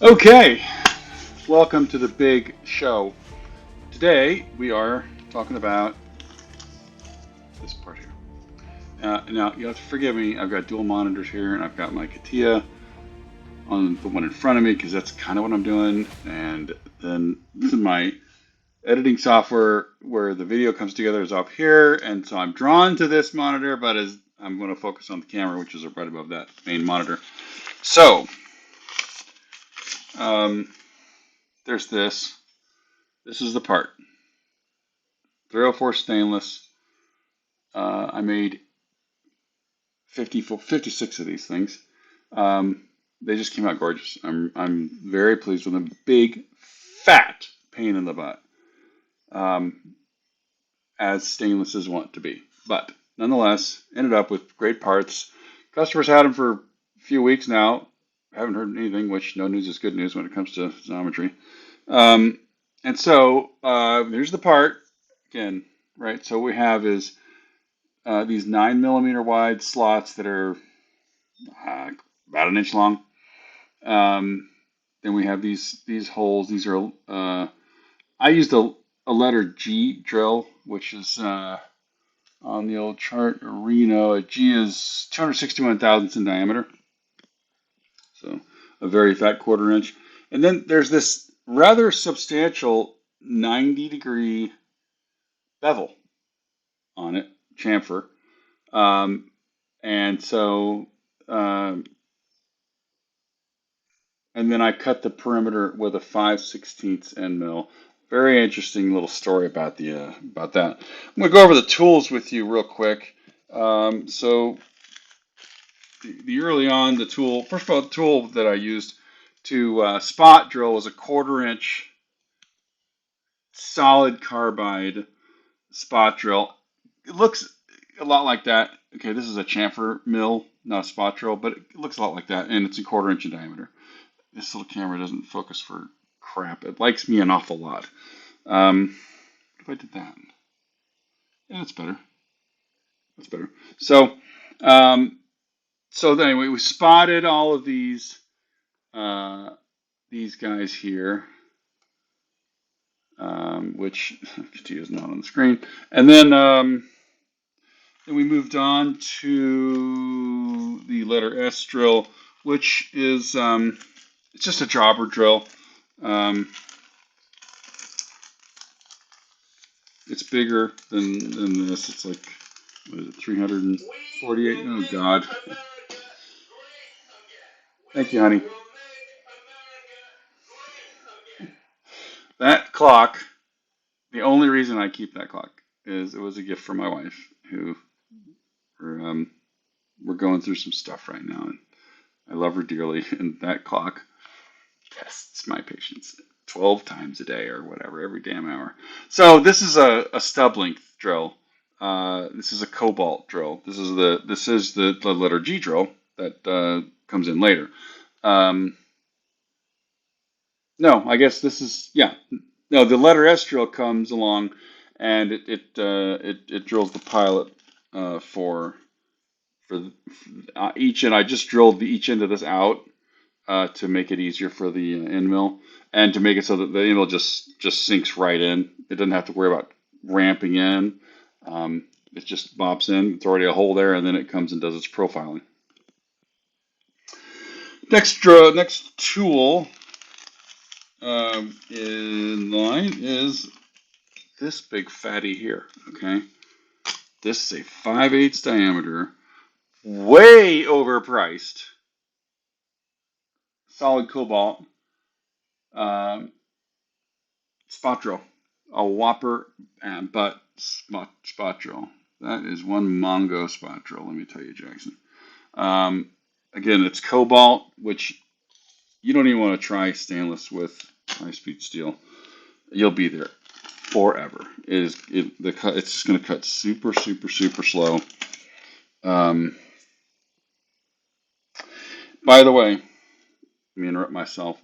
Okay, welcome to the big show. Today we are talking about this part here. Now you have to forgive me. I've got dual monitors here, and I've got my CATIA on the one in front of me because that's kind of what I'm doing. And then my editing software where the video comes together is up here, and so I'm drawn to this monitor, but as I'm going to focus on the camera, which is right above that main monitor. So there's this. This is the part. 304 stainless. I made 56 of these things. They just came out gorgeous. I'm very pleased with them. Big, fat pain in the butt, as stainlesses want to be. But nonetheless, ended up with great parts. Customers had them for a few weeks now. Haven't heard anything, which no news is good news when it comes to geometry. And so here's the part again, right? So what we have is these 9mm wide slots that are about an inch long. Then we have these holes. These are I used a letter G drill, which is on the old chart Reno. A G is 261 thousandths in diameter, so a very fat quarter-inch. And then there's this rather substantial 90-degree bevel on it, chamfer. And so, and then I cut the perimeter with a 5/16 end mill. Very interesting little story about about that. I'm gonna go over the tools with you real quick. So the early on the tool, first of all, the tool that I used to spot drill was a 1/4-inch solid carbide spot drill. It looks a lot like that. Okay, this is a chamfer mill, not a spot drill, but it looks a lot like that, and it's a 1/4 inch in diameter. This little camera doesn't focus for crap. It likes me an awful lot. What if I did that? Yeah, that's better. That's better. So, so anyway, we spotted all of these guys here, which is not on the screen, and then we moved on to the letter S drill, which is it's just a jobber drill. It's bigger than this. It's like, what is it, 348? Oh, God. Thank you, honey. That clock, the only reason I keep that clock is it was a gift from my wife, who we're going through some stuff right now, and I love her dearly, and that clock tests my patience 12 times a day or whatever, every damn hour. So this is a stub length drill. This is a cobalt drill. This is the letter G drill that comes in later. No, I guess this is, yeah. No, the letter S drill comes along, and it drills the pilot for each end. I just drilled each end of this out to make it easier for the end mill, and to make it so that the end mill just sinks right in. It doesn't have to worry about ramping in. It just bops in. It's already a hole there, and then it comes and does its profiling. Next tool in line is this big fatty here. Okay, this is a 5/8 diameter, way overpriced, solid cobalt spot drill, a whopper butt spot drill. That is one Mongo spot drill. Let me tell you, Jackson. Again, it's cobalt, which you don't even want to try stainless with high-speed steel. You'll be there forever. It's just going to cut super, super, super slow. By the way, let me interrupt myself.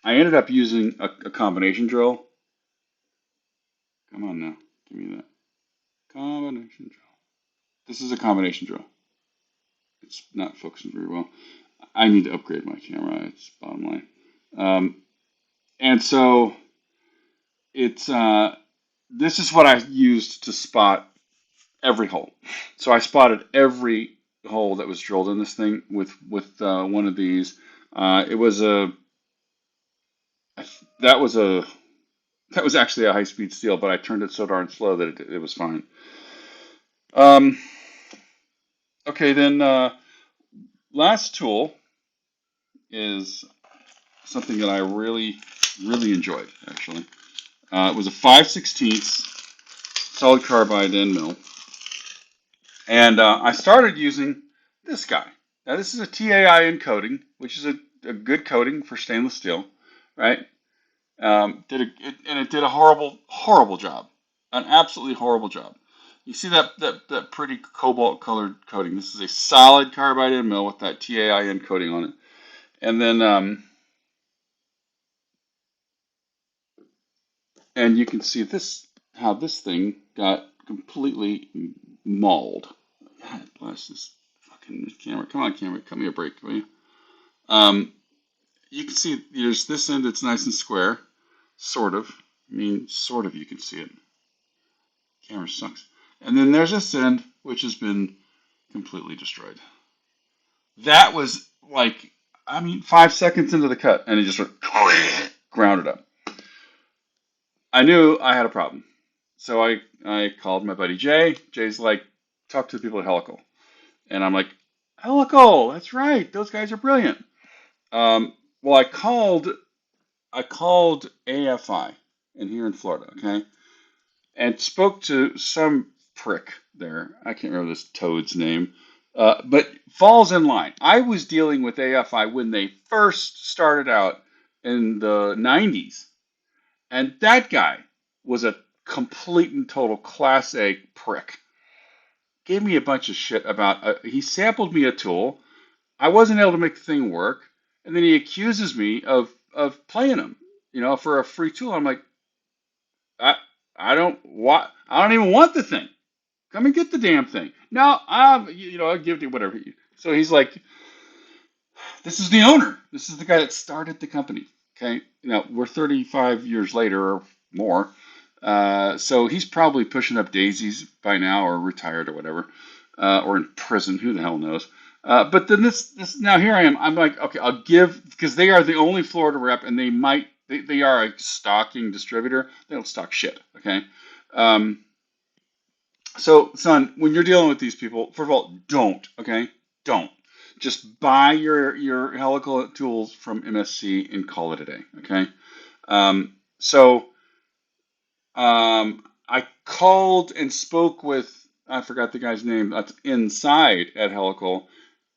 I ended up using a combination drill. Come on now, give me that. Combination drill. This is a combination drill. It's not focusing very well. I need to upgrade my camera. It's bottom line. Um, and so it's this is what I used to spot every hole. So I spotted every hole that was drilled in this thing with one of these. It was a that was a that was actually a high speed steel, but I turned it so darn slow that it was fine. Um, okay, then last tool is something that I really enjoyed actually. It was a 5/16 solid carbide end mill, and I started using this guy. Now this is a TAIN coating, which is a good coating for stainless steel, right? And it did a horrible job, an absolutely horrible job. You see that pretty cobalt colored coating. This is a solid carbide end mill with that TAIN coating on it, and then and you can see this how this thing got completely mauled. God bless this fucking camera. Come on, camera, cut me a break, will you? Um, you can see there's this end that's nice and square, sort of. I mean, sort of. You can see it. Camera sucks. And then there's this end which has been completely destroyed. That was like, I mean, 5 seconds into the cut, and it just went grounded up. I knew I had a problem. So I called my buddy Jay. Jay's like, talk to the people at Helical. And I'm like, Helical, that's right. Those guys are brilliant. Well, I called AFI in here in Florida, okay, and spoke to some prick there. I can't remember this toad's name, but falls in line. I was dealing with AFI when they first started out in the 90s, and that guy was a complete and total class A prick. Gave me a bunch of shit about, he sampled me a tool. I wasn't able to make the thing work, and then he accuses me of playing him, for a free tool. I'm like, I I don't even want the thing. Come and get the damn thing. No, I'll give it to you whatever. So he's like, this is the owner. This is the guy that started the company. Okay, we're 35 years later or more. So he's probably pushing up daisies by now, or retired, or whatever, or in prison. Who the hell knows? But then this now here I am. I'm like, okay, I'll give, because they are the only Florida rep, and they are a stocking distributor. They don't stock shit. Okay. Um, so, son, when you're dealing with these people, first of all, don't, okay? Don't. Just buy your helical tools from MSC and call it a day, okay? So I called and spoke with, I forgot the guy's name, that's inside at Helical.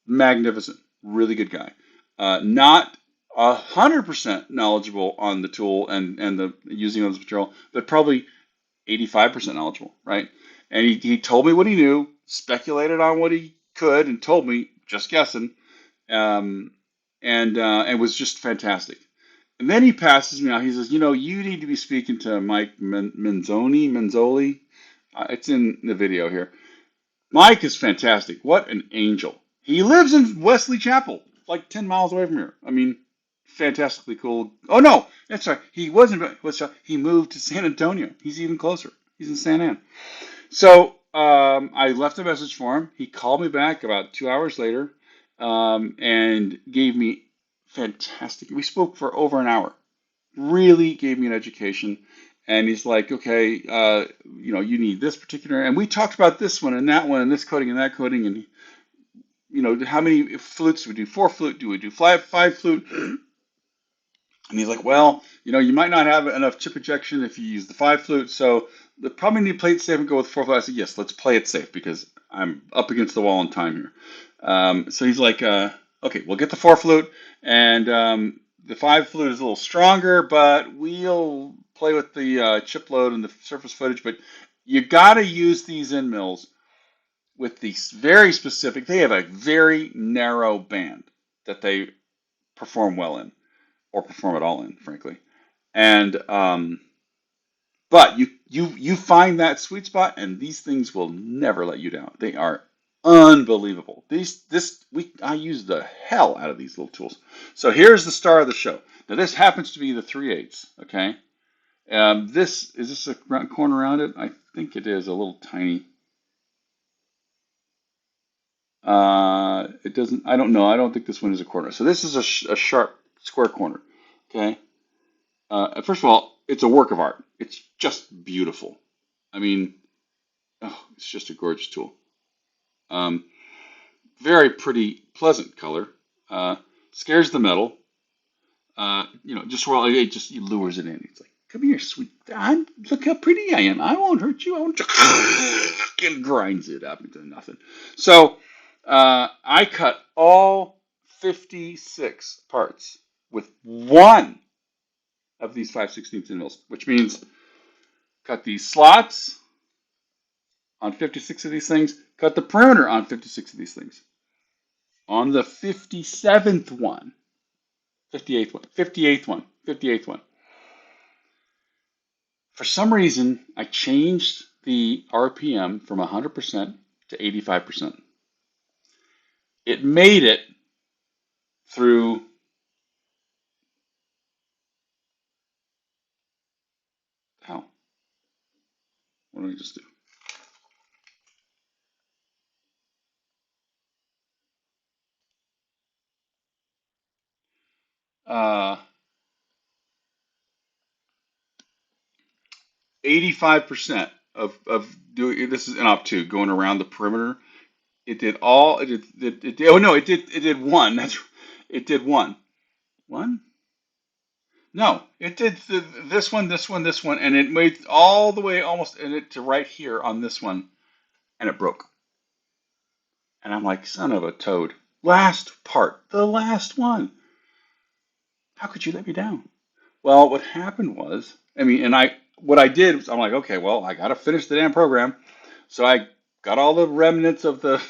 Magnificent, really good guy. Not 100% knowledgeable on the tool and the using of this material, but probably 85% knowledgeable, right? And he told me what he knew, speculated on what he could, and told me, just guessing, um, and was just fantastic. And then he passes me out. He says, you need to be speaking to Mike Menzoli. It's in the video here. Mike is fantastic. What an angel. He lives in Wesley Chapel, like 10 miles away from here. I mean, fantastically cool. Oh, no, that's right. He wasn't. He moved to San Antonio. He's even closer. He's in San An. So I left a message for him. He called me back about 2 hours later, and gave me fantastic. We spoke for over an hour. Really gave me an education. And he's like, okay, you need this particular, and we talked about this one and that one and this coding and that coding, and how many flutes do we do? 4 flute? Do we do five flute? And he's like, well, you might not have enough chip ejection if you use the 5 flute, so the probably need to play it safe and go with 4 flute. I said, yes, let's play it safe because I'm up against the wall in time here. So he's like, okay, we'll get the 4 flute, and the 5 flute is a little stronger, but we'll play with the chip load and the surface footage. But you got to use these end mills with these very specific. They have a very narrow band that they perform well in, or perform at all in, frankly. And but you find that sweet spot, and these things will never let you down. They are unbelievable. I use the hell out of these little tools. So here's the star of the show. Now this happens to be the 3/8. Okay. This is this a corner around it? I think it is a little tiny. It doesn't. I don't know. I don't think this one is a corner. So this is a sharp square corner. Okay. First of all, it's a work of art. It's just beautiful. I mean, oh, it's just a gorgeous tool. Um, Very pretty, pleasant color. Scares the metal. Just well, it just lures it in. It's like, come here, sweet. Look how pretty I am. I won't hurt you. I won't. It grinds it up into nothing. So I cut all 56 parts with one of these 5/16 mils, which means cut these slots on 56 of these things, cut the perimeter on 56 of these things. On the 57th one, 58th one, 58th one, 58th one. For some reason, I changed the RPM from 100% to 85%. It made it through how? What do we just do? 85% of doing this is an op two going around the perimeter. It did all. It did. Oh no! It did one. It did one. One? No, it did this one, this one, this one, and it made all the way almost in it to right here on this one, and it broke. And I'm like, son of a toad. Last part, the last one. How could you let me down? Well, what happened was, what I did was, I'm like, okay, well, I got to finish the damn program. So I got all the remnants of the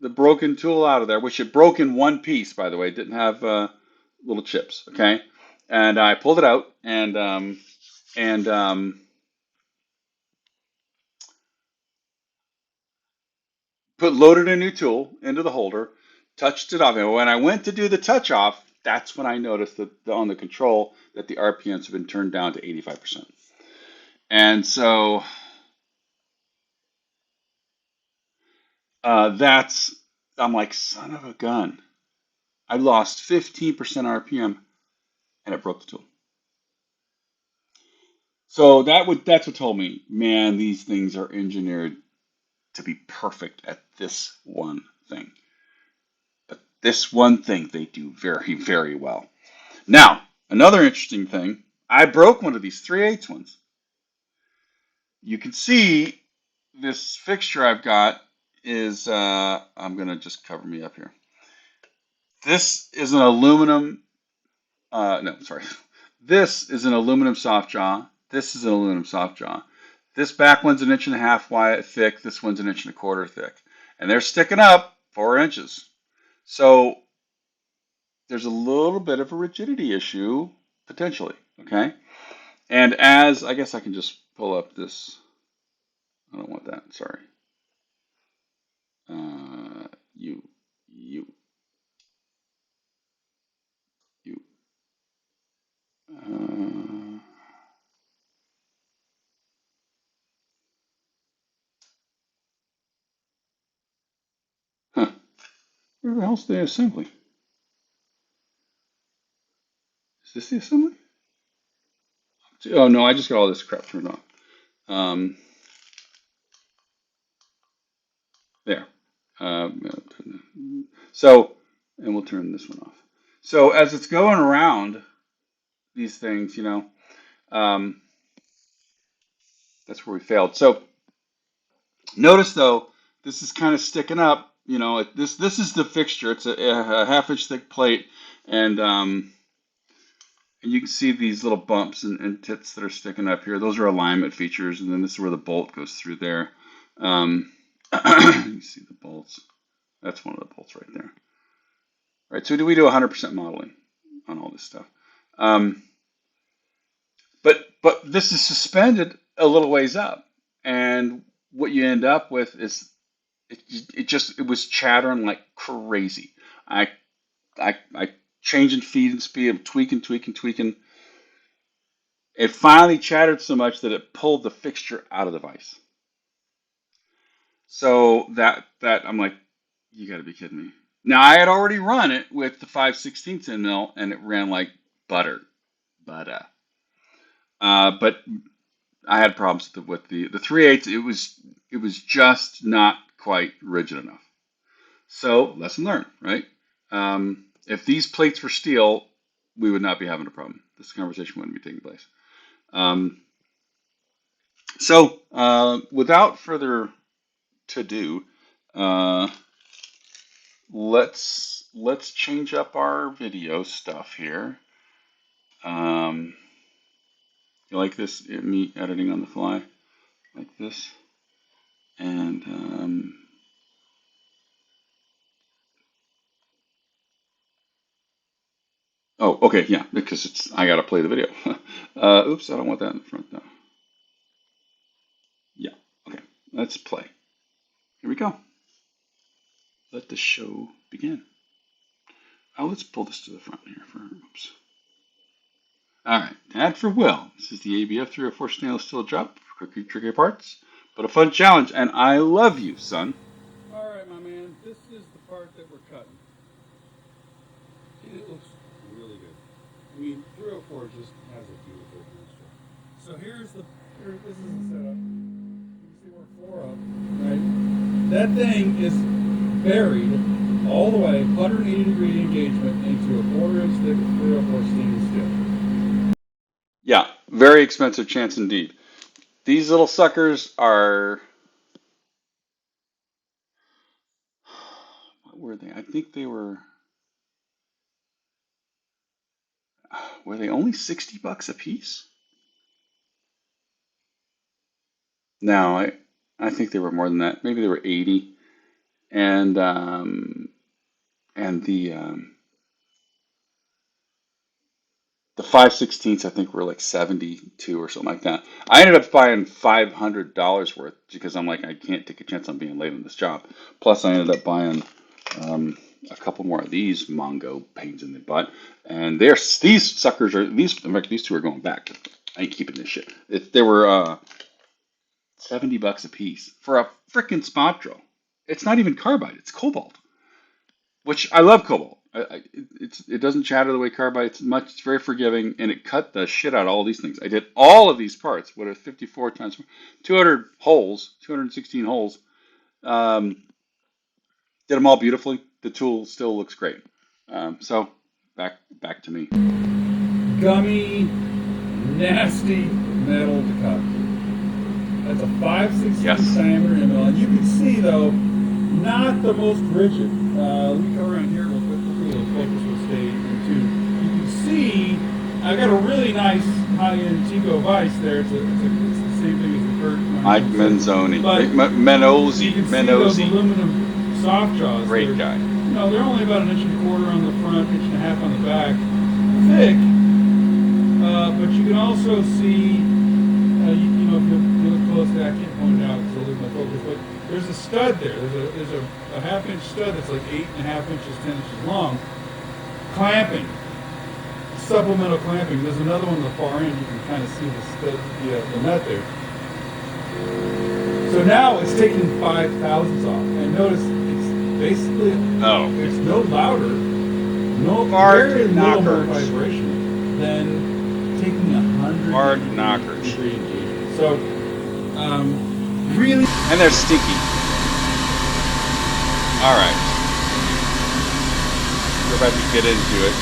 broken tool out of there, which it broke in one piece, by the way. It didn't have little chips, okay? And I pulled it out and loaded a new tool into the holder, touched it off. And when I went to do the touch off, that's when I noticed that on the control that the RPMs have been turned down to 85%. And so I'm like, son of a gun. I lost 15% RPM and it broke the tool. So that's what told me, man, these things are engineered to be perfect at this one thing. But this one thing they do very, very well. Now, another interesting thing, I broke one of these 3/8 ones. You can see this fixture I've got is, I'm going to just cover me up here. This is an aluminum, no, sorry. This is an aluminum soft jaw. This is an aluminum soft jaw. This back one's 1.5 inches wide thick. This one's 1.25 inches thick. And they're sticking up 4 inches. So there's a little bit of a rigidity issue, potentially, okay? And I guess I can just pull up this. I don't want that, sorry. You. Uh, huh. Where the hell's the assembly? Is this the assembly? Oh no, I just got all this crap turned off. Um, there. So, and we'll turn this one off. So as it's going around these things, um, that's where we failed. So notice though, this is kind of sticking up. This is the fixture. It's a 1/2 inch thick plate, and you can see these little bumps and tits that are sticking up here. Those are alignment features, and then this is where the bolt goes through there. You see the bolts. That's one of the bolts right there. Right, so we do 100% modeling on all this stuff. But this is suspended a little ways up, and what you end up with is It was chattering like crazy. I I changing feed and speed, I'm tweaking. It finally chattered so much that it pulled the fixture out of the vise. So that I'm like, you got to be kidding me. Now I had already run it with the 5/16 end mill, and it ran like butter. But I had problems with the 3/8. It was just not quite rigid enough. So lesson learned, right? If these plates were steel, we would not be having a problem. This conversation wouldn't be taking place. Um, without further to do, uh, let's change up our video stuff here. You like this? Me editing on the fly like this, and oh, okay, yeah, because I gotta play the video. Oops, I don't want that in the front though. Yeah, okay, let's play. Here we go. Let the show begin. Oh, let's pull this to the front here for, oops. All right, ad for Will. This is the ABF 304 stainless steel drop, quick tricky parts, but a fun challenge, and I love you, son. All right, my man, this is the part that we're cutting. It looks really good. I mean, 304 just has a beautiful construct. So this is the setup. You can see we're 4 up, right? That thing is buried all the way, 180-degree engagement into a 1/4 inch thick 304 stainless steel. Yeah, very expensive chance indeed. These little suckers are, what were they? I think they were they only $60 a piece? No, I think they were more than that. Maybe they were 80. And the 5/16 I think were like 72 or something like that. I ended up buying $500 worth because I'm like, I can't take a chance on being late on this job. Plus, I ended up buying a couple more of these Mongo pains in the butt, and these suckers are these. In fact, these two are going back. I ain't keeping this shit. They were $70 a piece for a freaking spot drill. It's not even carbide; it's cobalt, which I love cobalt. It doesn't chatter the way carbide. It's very forgiving, and it cut the shit out of all these things. I did all of these parts. What are 54 times 200 holes, 216 holes. Did them all beautifully. The tool still looks great. So back to me. Gummy, nasty metal to cut. That's a 5/16 diameter ML, and you can see though, not the most rigid. Let me come around here real quick. Hopefully the focus will stay into. You can see I've got a really nice high-end Tico vise there. It's the same thing as the Kurt. Mike Menzoni. Menozzi. You can see those aluminum soft jaws. Great guy. You know, they're only about 1.25 inches on the front, 1.5 inches on the back. Thick, but you can also see, you know, if you look closely, I can't point it out because I'll lose my focus, but there's a stud there. There's a 1/2 inch stud that's like 8.5 inches, 10 inches long. Clamping, supplemental clamping. There's another one on the far end. You can kind of see the stud, the nut there. So now it's taking 5 thousandths off, and notice it's basically it's no louder, very little more vibration than taking 100 degree engagement. So really, and they're stinky. All right, we're about to get into it.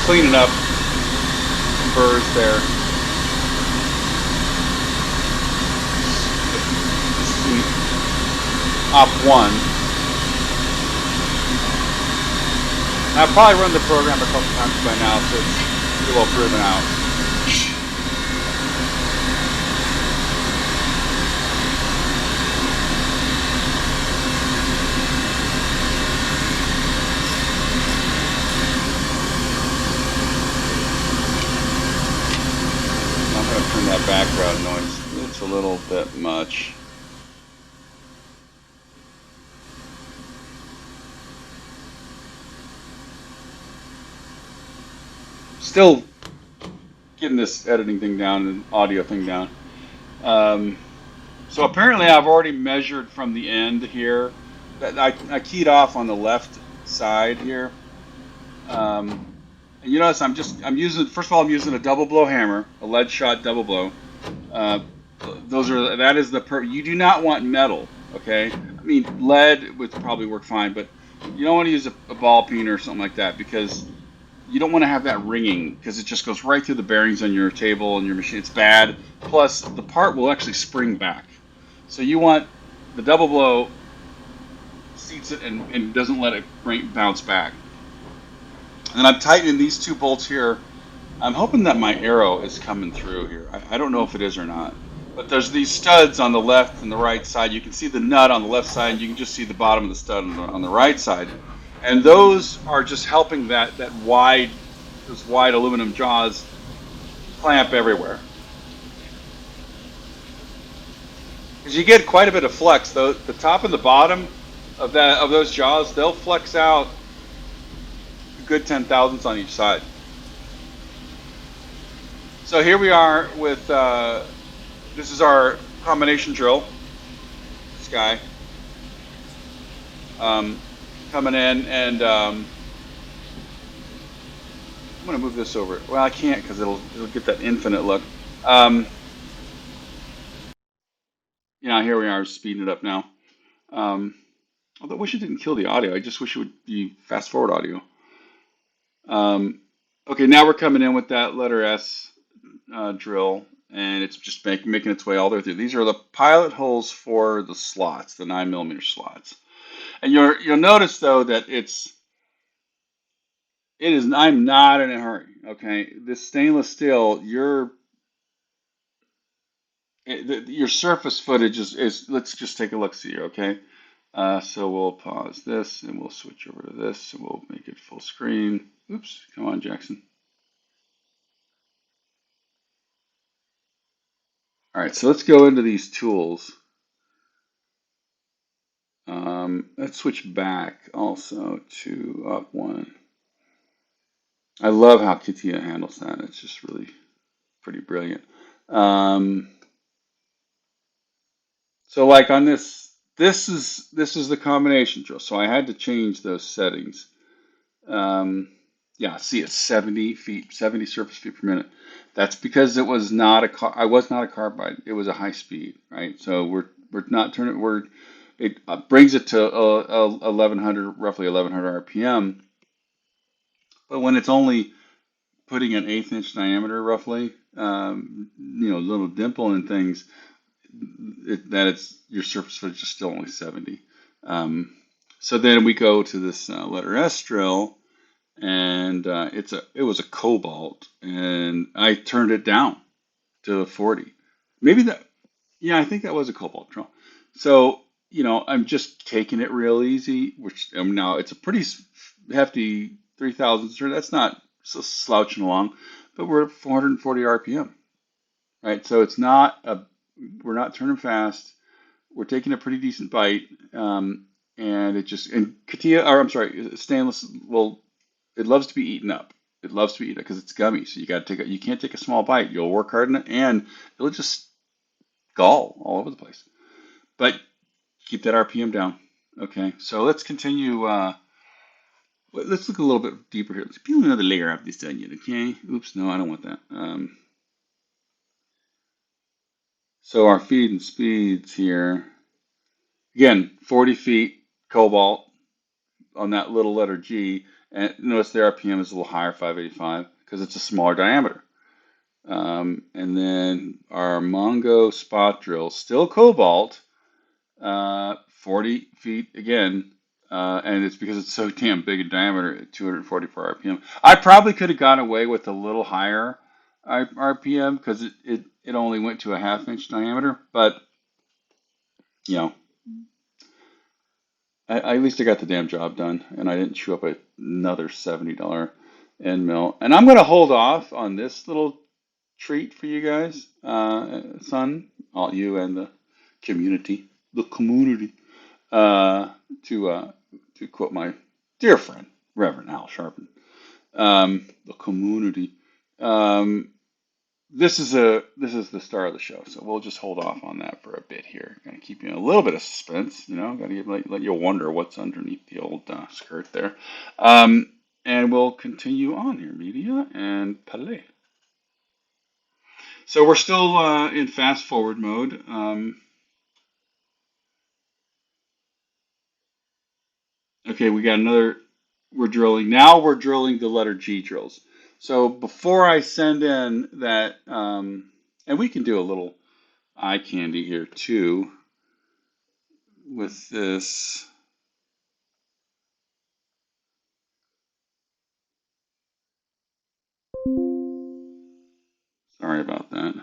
cleaning up burrs there. This is the op 1. I've probably run the program a couple times by now, so it's pretty well proven out. I'm going to turn that background noise. It's a little bit much. Still getting this editing thing down and audio thing down. So apparently I've already measured from the end here. That I keyed off on the left side here. And you notice I'm using, first of all, I'm using a double blow hammer, a lead shot double blow. Uh, that is you do not want metal, okay? I mean, lead would probably work fine, but you don't want to use a ball peen or something like that, because you don't want to have that ringing, because it just goes right through the bearings on your table and your machine. It's bad. Plus, the part will actually spring back. So you want the double blow seats it and doesn't let it bounce back. And I'm tightening these two bolts here. I'm hoping that my arrow is coming through here. I don't know if it is or not. But there's these studs on the left and the right side. You can see the nut on the left side. You can just see the bottom of the stud on the right side. And those are just helping those wide aluminum jaws clamp everywhere. Because you get quite a bit of flex. The top and the bottom of those jaws, they'll flex out a good 10 thousandths on each side. So here we are with, this is our combination drill, this guy, coming in, and I'm going to move this over. Well, I can't because it'll get that infinite look. Here we are, speeding it up now. Although I wish it didn't kill the audio. I just wish it would be fast forward audio. Okay, now we're coming in with that letter S drill, and it's just making its way all the way through. These are the pilot holes for the slots, the 9mm slots. And you'll notice though that I'm not in a hurry. Okay, this stainless steel, your surface footage is. Let's just take a look see here. Okay, so we'll pause this and we'll switch over to this and we'll make it full screen. Oops, come on, Jackson. All right, so let's go into these tools. Let's switch back also to up one. I love how CATIA handles that. It's just really pretty brilliant. So like on this is the combination drill. So I had to change those settings. Yeah, see it's 70 surface feet per minute. That's because it was not I was not a carbide. It was a high speed, right? So we're not turning it brings it to 1100, roughly 1100 RPM. But when it's only putting an 1/8 inch diameter, roughly, little dimple and things, your surface footage is still only 70. So then we go to this letter S drill, and it was a cobalt, and I turned it down to 40. Maybe yeah, I think that was a cobalt drill. So I'm just taking it real easy, which now it's a pretty hefty 3,000. That's not so slouching along, but we're at 440 RPM, right? So we're not turning fast. We're taking a pretty decent bite, and CATIA, or I'm sorry, stainless. Well, it loves to be eaten up. It loves to be eaten up because it's gummy. So you can't take a small bite. You'll work hard on it, and it'll just gall all over the place. But keep that RPM down. Okay, so let's continue. Let's look a little bit deeper here. Let's peel another layer of this onion. Okay. Oops, no, I don't want that. So our feed and speeds here. Again, 40 feet cobalt on that little letter G, And notice the RPM is a little higher, 585, because it's a smaller diameter. And then our Mongo spot drill, still cobalt, 40 feet again, and it's because it's so damn big in diameter at 244 RPM. I probably could have gone away with a little higher RPM because it only went to a half-inch diameter, but you know, at least I got the damn job done, and I didn't chew up another $70 end mill. And I'm gonna hold off on this little treat for you guys, son, all you and the community, uh, to quote my dear friend Reverend Al Sharpton, the community. Um, this is the star of the show, so we'll just hold off on that for a bit here. Gonna keep you in a little bit of suspense, you know. Gotta let you wonder what's underneath the old skirt there, and we'll continue on here, media and palais. So we're still in fast forward mode. Okay, we got another. We're drilling now. We're drilling the letter G drills. So before I send in that, and we can do a little eye candy here too with this. Sorry about that.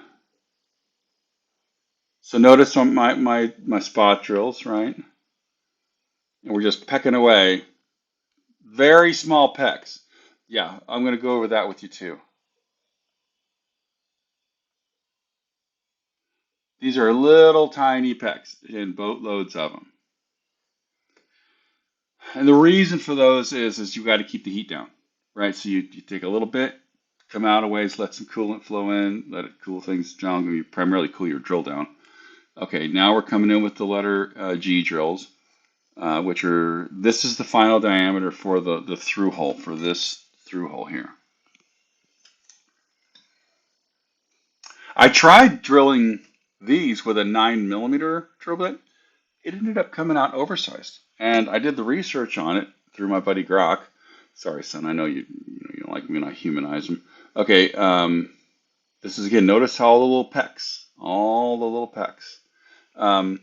So notice on my spot drills, right? And we're just pecking away. Very small pecks. Yeah, I'm going to go over that with you too. These are little tiny pecks in boatloads of them. And the reason for those is you got to keep the heat down, right? So you take a little bit, come out a ways, let some coolant flow in, let it cool things down. You primarily cool your drill down. Okay, now we're coming in with the letter G drills, which are, this is the final diameter for the through hole, for this through hole here. I tried drilling these with a 9mm drill bit. It ended up coming out oversized. And I did the research on it through my buddy Grok. Sorry, son, I know you don't like me when I humanize him. Okay, this is again, notice all the little pecks, all the little pecks. Um,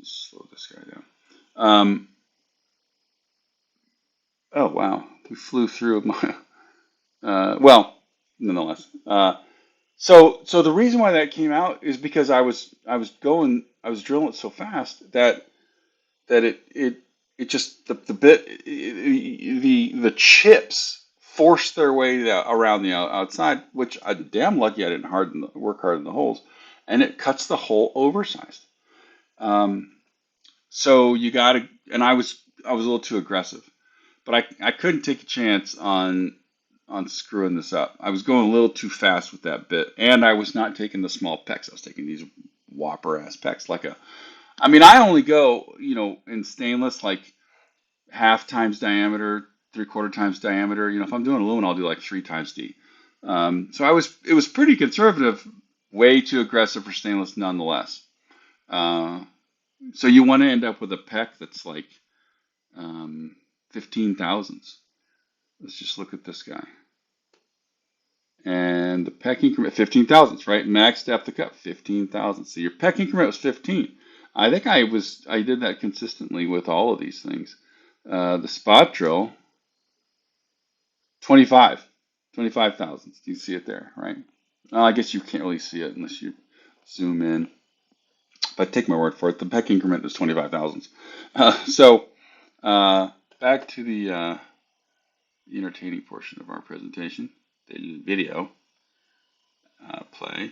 slow this guy down. Oh wow, we flew through my. Well, nonetheless. So the reason why that came out is because I was drilling it so fast that it just the bit the chips forced their way around the outside, which I'm damn lucky I didn't work hard in the holes, and it cuts the hole oversized. Um, so you got to, and I was a little too aggressive, but I couldn't take a chance on screwing this up. I was going a little too fast with that bit, and I was not taking the small pecks. I was taking these whopper ass pecks, I mean, I only go, in stainless like half times diameter, 3/4 times diameter. If I'm doing aluminum, I'll do like 3 times D. So it was pretty conservative, way too aggressive for stainless nonetheless. Uh, so you want to end up with a peck that's like 15 thousandths. Let's just look at this guy. And the peck increment, 15 thousandths, right? Max depth of cut, 15 thousandths. So your peck increment was 15. I think I did that consistently with all of these things. The spot drill, 25, 25 thousandths. Do you see it there, right? Well, I guess you can't really see it unless you zoom in. But take my word for it, the peck increment is 25 thousandths. So back to the entertaining portion of our presentation, the video play.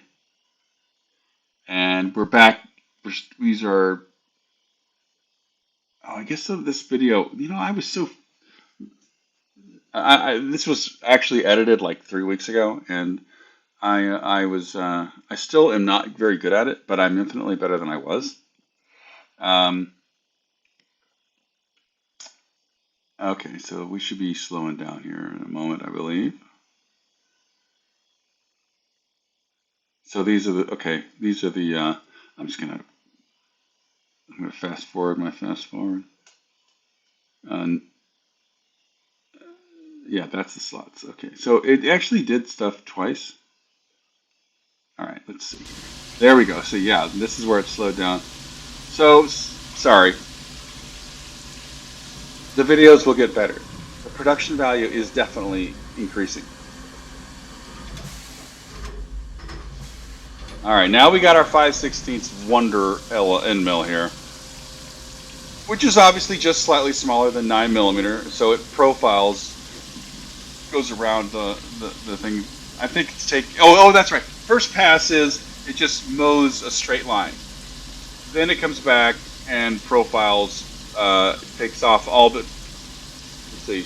And we're back. These are, I guess this video, this was actually edited like 3 weeks ago, and I still am not very good at it, but I'm infinitely better than I was. Um, okay, so we should be slowing down here in a moment, I believe. So these are I'm gonna fast forward my fast forward. And yeah, that's the slots. Okay, so it actually did stuff twice. All right, let's see. There we go. So yeah, this is where it slowed down. So sorry, the videos will get better. The production value is definitely increasing. All right, now we got our 5/16 Wonder end mill here, which is obviously just slightly smaller than 9 millimeter. So it profiles, goes around the thing. I think it's oh, that's right. First pass is it just mows a straight line. Then it comes back and profiles, takes off all but, let's see, I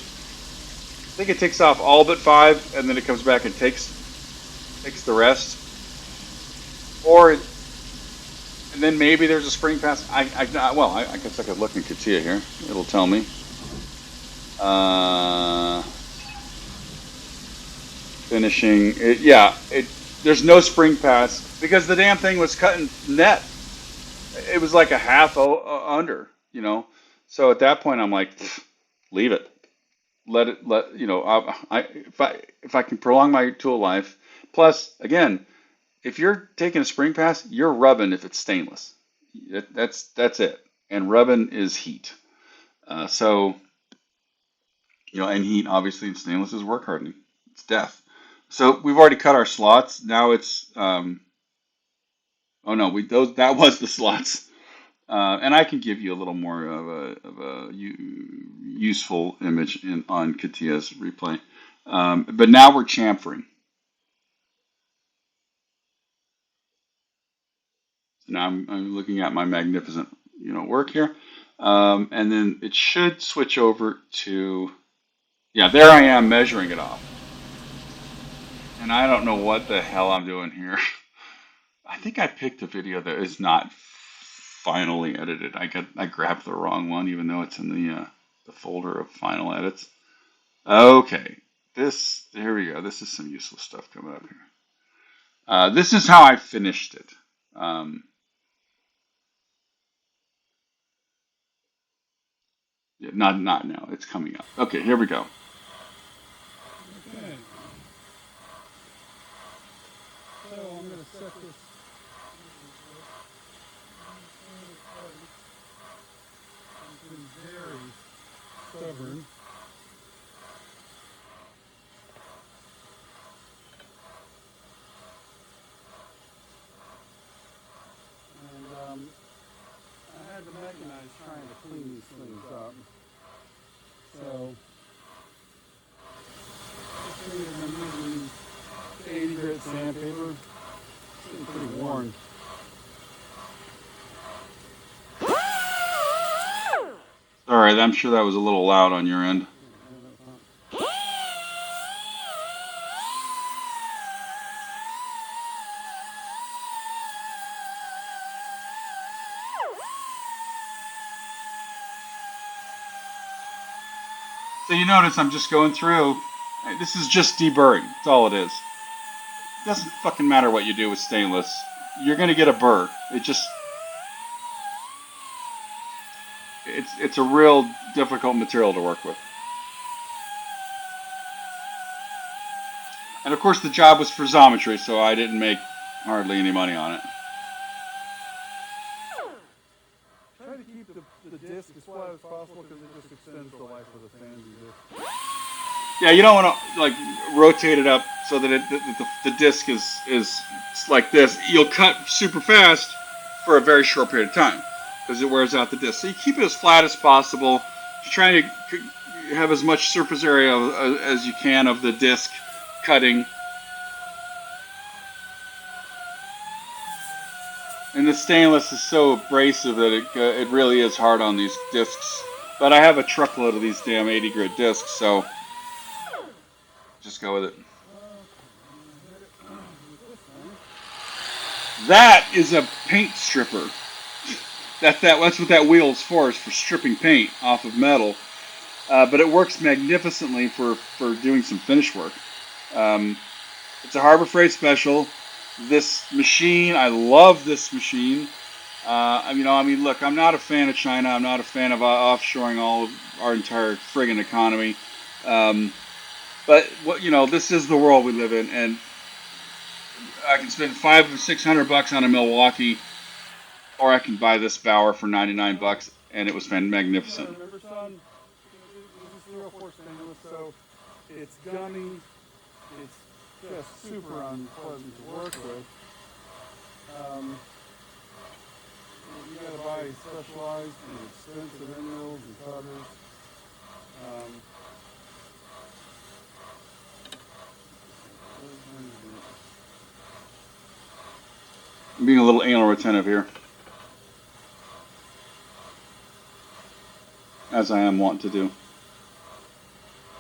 think it takes off all but 5, and then it comes back and takes the rest. Or, and then maybe there's a spring pass. I guess I could look in CATIA here. It'll tell me. Finishing, there's no spring pass because the damn thing was cutting net. It was like a half under, you know. So at that point, I'm like, leave it. Let it. If I can prolong my tool life. Plus, again, if you're taking a spring pass, you're rubbing if it's stainless. That's it. And rubbing is heat. So and heat obviously in stainless is work hardening. It's death. So we've already cut our slots. Now it's oh no, that was the slots. And I can give you a little more of a useful image on CATIA's replay. But now we're chamfering. So now I'm looking at my magnificent work here. And then it should switch over to, yeah, there I am measuring it off. And I don't know what the hell I'm doing here. I think I picked a video that is not finally edited. I grabbed the wrong one, even though it's in the folder of final edits. Okay, here we go. This is some useful stuff coming up here. This is how I finished it. Yeah, not now. It's coming up. Okay, here we go. Okay. So I'm going to set this. It's been very stubborn. And I had to mechanize trying to clean these things up. So I'm using 80 grit sandpaper. It's getting pretty worn. All right, I'm sure that was a little loud on your end. So you notice I'm just going through. This is just deburring. That's all it is. It doesn't fucking matter what you do with stainless. You're gonna get a burr. It's a real difficult material to work with. And of course the job was for Xometry, so I didn't make hardly any money on it. Try to keep the disc as flat as possible because it just extends the life of the fans and disc. Yeah, you don't want to like rotate it up so that the disc is like this. You'll cut super fast for a very short period of time because it wears out the disc. So you keep it as flat as possible. You're trying to have as much surface area as you can of the disc cutting. And the stainless is so abrasive that it really is hard on these discs. But I have a truckload of these damn 80 grit discs, so just go with it. That is a paint stripper. That's what that wheel is for stripping paint off of metal. But it works magnificently for doing some finish work. It's a Harbor Freight special. This machine, I love this machine. I mean, look, I'm not a fan of China. I'm not a fan of offshoring all of our entire friggin' economy. Um, but what this is the world we live in, and I can spend 500 or 600 bucks on a Milwaukee, or I can buy this Bauer for 99 Now, bucks, and it was you got to magnificent. remember, son, this is 304 stainless, so it's gummy. It's just super unpleasant to work with. Um, you got to buy specialized and expensive emeralds and cutters. Um, I'm being a little anal retentive here, as I am wont to do.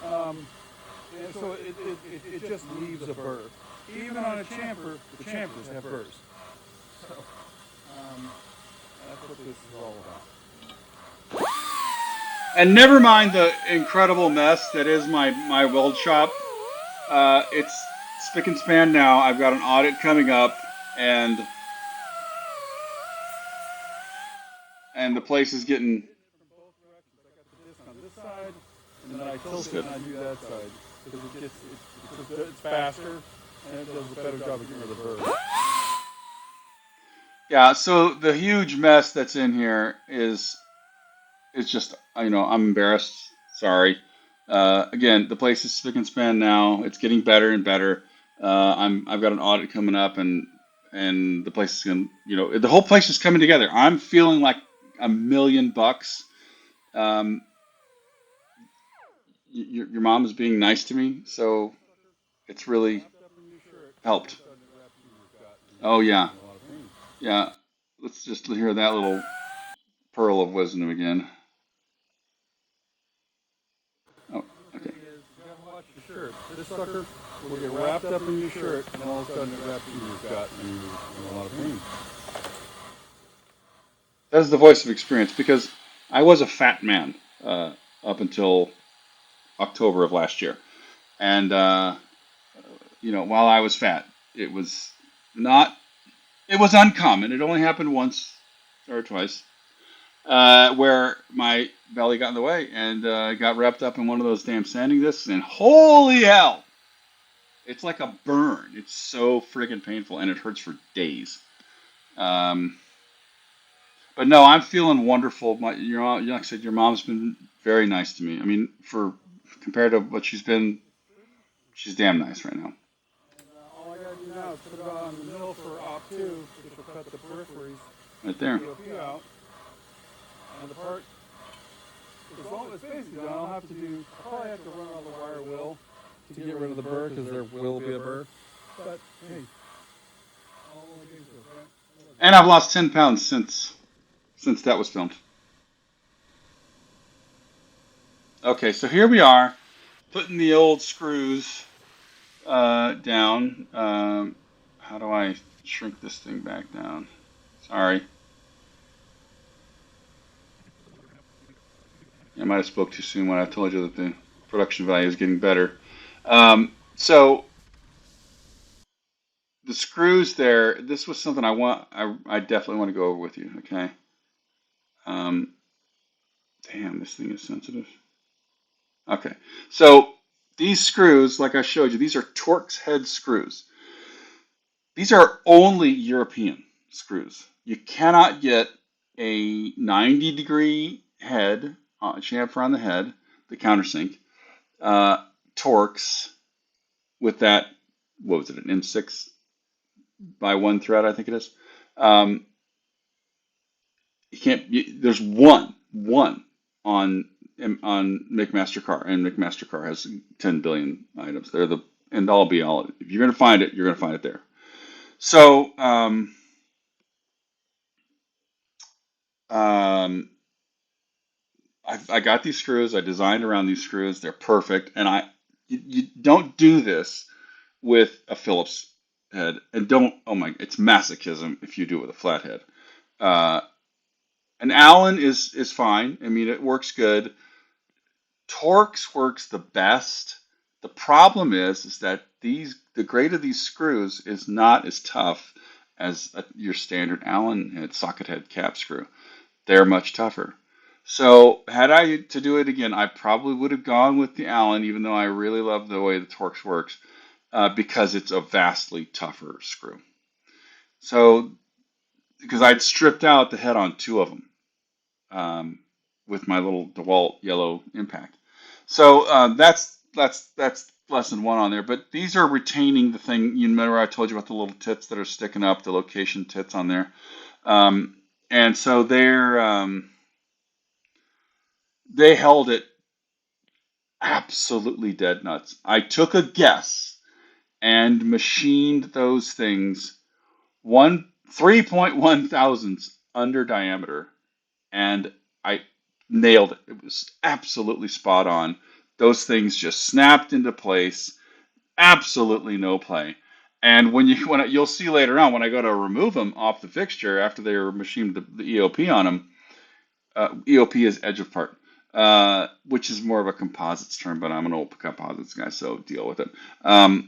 um, and so it just leaves a burr. Even on a chamfer, the chamfers have burrs. So that's what this is all about. And never mind the incredible mess that is my weld shop. It's spick and span now. I've got an audit coming up, and the place is getting. Hitting it from both directions. I got the disc on this side, and then I This is tilt it good. and I do that side because it's faster and it does a better job of getting rid of the burrs. Yeah. So the huge mess that's in here is it's just I'm embarrassed. Sorry. Again, the place is spick and span now. It's getting better and better. I've got an audit coming up, and the place is going. The whole place is coming together. I'm feeling like $1 million. Um, your mom is being nice to me, so it's really Wrapped up in your shirt, and all of helped. a sudden it wraps you you've got, and Oh you're yeah, in a lot of pain. yeah. Let's just hear that little pearl of wisdom again. Oh, The okay. thing is, you gotta watch your shirt. This sucker will get wrapped up in your shirt, and all of a sudden it wraps you you've got, and you're in a lot of pain. That is the voice of experience because I was a fat man up until October of last year, and while I was fat, it was not. It was uncommon. It only happened once or twice, where my belly got in the way and got wrapped up in one of those damn sanding discs, and holy hell, it's like a burn. It's so friggin' painful, and it hurts for days. Um, but no, I'm feeling wonderful. Like I said, your mom's been very nice to me. I mean, for compared to what she's been, she's damn nice right now. And all I gotta do now is put it on the mill for op 2, which will cut the peripheries Right and the there. POP out. And the part, it's basically done. I'll have to do, I'll probably have to run all the wire will to get rid of the burr, because there will be a burr. But, hey, all the games goes, right? And I've lost 10 pounds since that was filmed. Okay, so here we are, putting the old screws down. How do I shrink this thing back down? Sorry, I might have spoke too soon when I told you that the production value is getting better. So the screws there. This was something I definitely want to go over with you. Okay. Um, damn, this thing is sensitive. Okay, so these screws, like I showed you, these are Torx head screws. These are only European screws. You cannot get a 90-degree head, chamfer on the head, the countersink, uh, Torx with that, what was it, an M6 by one thread, I think it is. Um, you can't. There's one on McMaster-Carr, and McMaster-Carr has 10 billion items. They're the end all be all. If you're gonna find it, you're gonna find it there. So um, I got these screws. I designed around these screws. They're perfect, and you don't do this with a Phillips head, and don't. Oh my, it's masochism if you do it with a flathead. Uh, an Allen is fine. I mean, it works good. Torx works the best. The problem is that the grade of these screws is not as tough as your standard Allen head socket head cap screw. They're much tougher. So had I to do it again, I probably would have gone with the Allen, even though I really love the way the Torx works, because it's a vastly tougher screw. So because I'd stripped out the head on two of them with my little DeWalt yellow impact. So that's lesson one on there. But these are retaining the thing. You remember I told you about the little tits that are sticking up, the location tits on there, and so they held it absolutely dead nuts. I took a guess and machined those things 3.1 thousandths under diameter, and I nailed it. It was absolutely spot on. Those things just snapped into place. Absolutely no play. And you'll see later on when I go to remove them off the fixture after they were machined the EOP on them. EOP is edge of part, which is more of a composites term, but I'm an old composites guy, so deal with it. I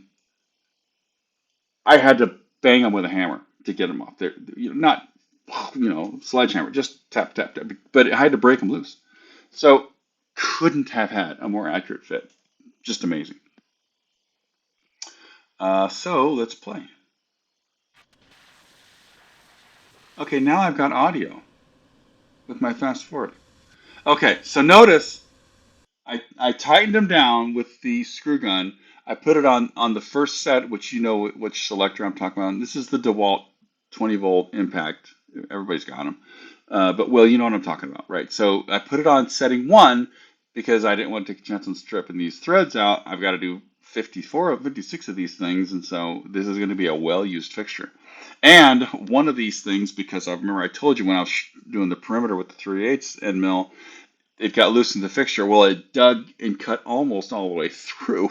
had to bang them with a hammer to get them off. They're not, sledgehammer, just tap, tap, tap. But I had to break them loose. So couldn't have had a more accurate fit. Just amazing. So let's play. Okay, now I've got audio with my fast forward. Okay, so notice I tightened them down with the screw gun. I put it on the first set, which you know which selector I'm talking about. This is the DeWalt 20 volt impact. Everybody's got them. But Will, you know what I'm talking about, right? So I put it on setting 1 because I didn't want to take a chance on stripping these threads out. I've got to do 56 of these things, and so this is going to be a well-used fixture. And one of these things, because I remember I told you when I was doing the perimeter with the 3/8 end mill, it got loose in the fixture. Well, it dug and cut almost all the way through.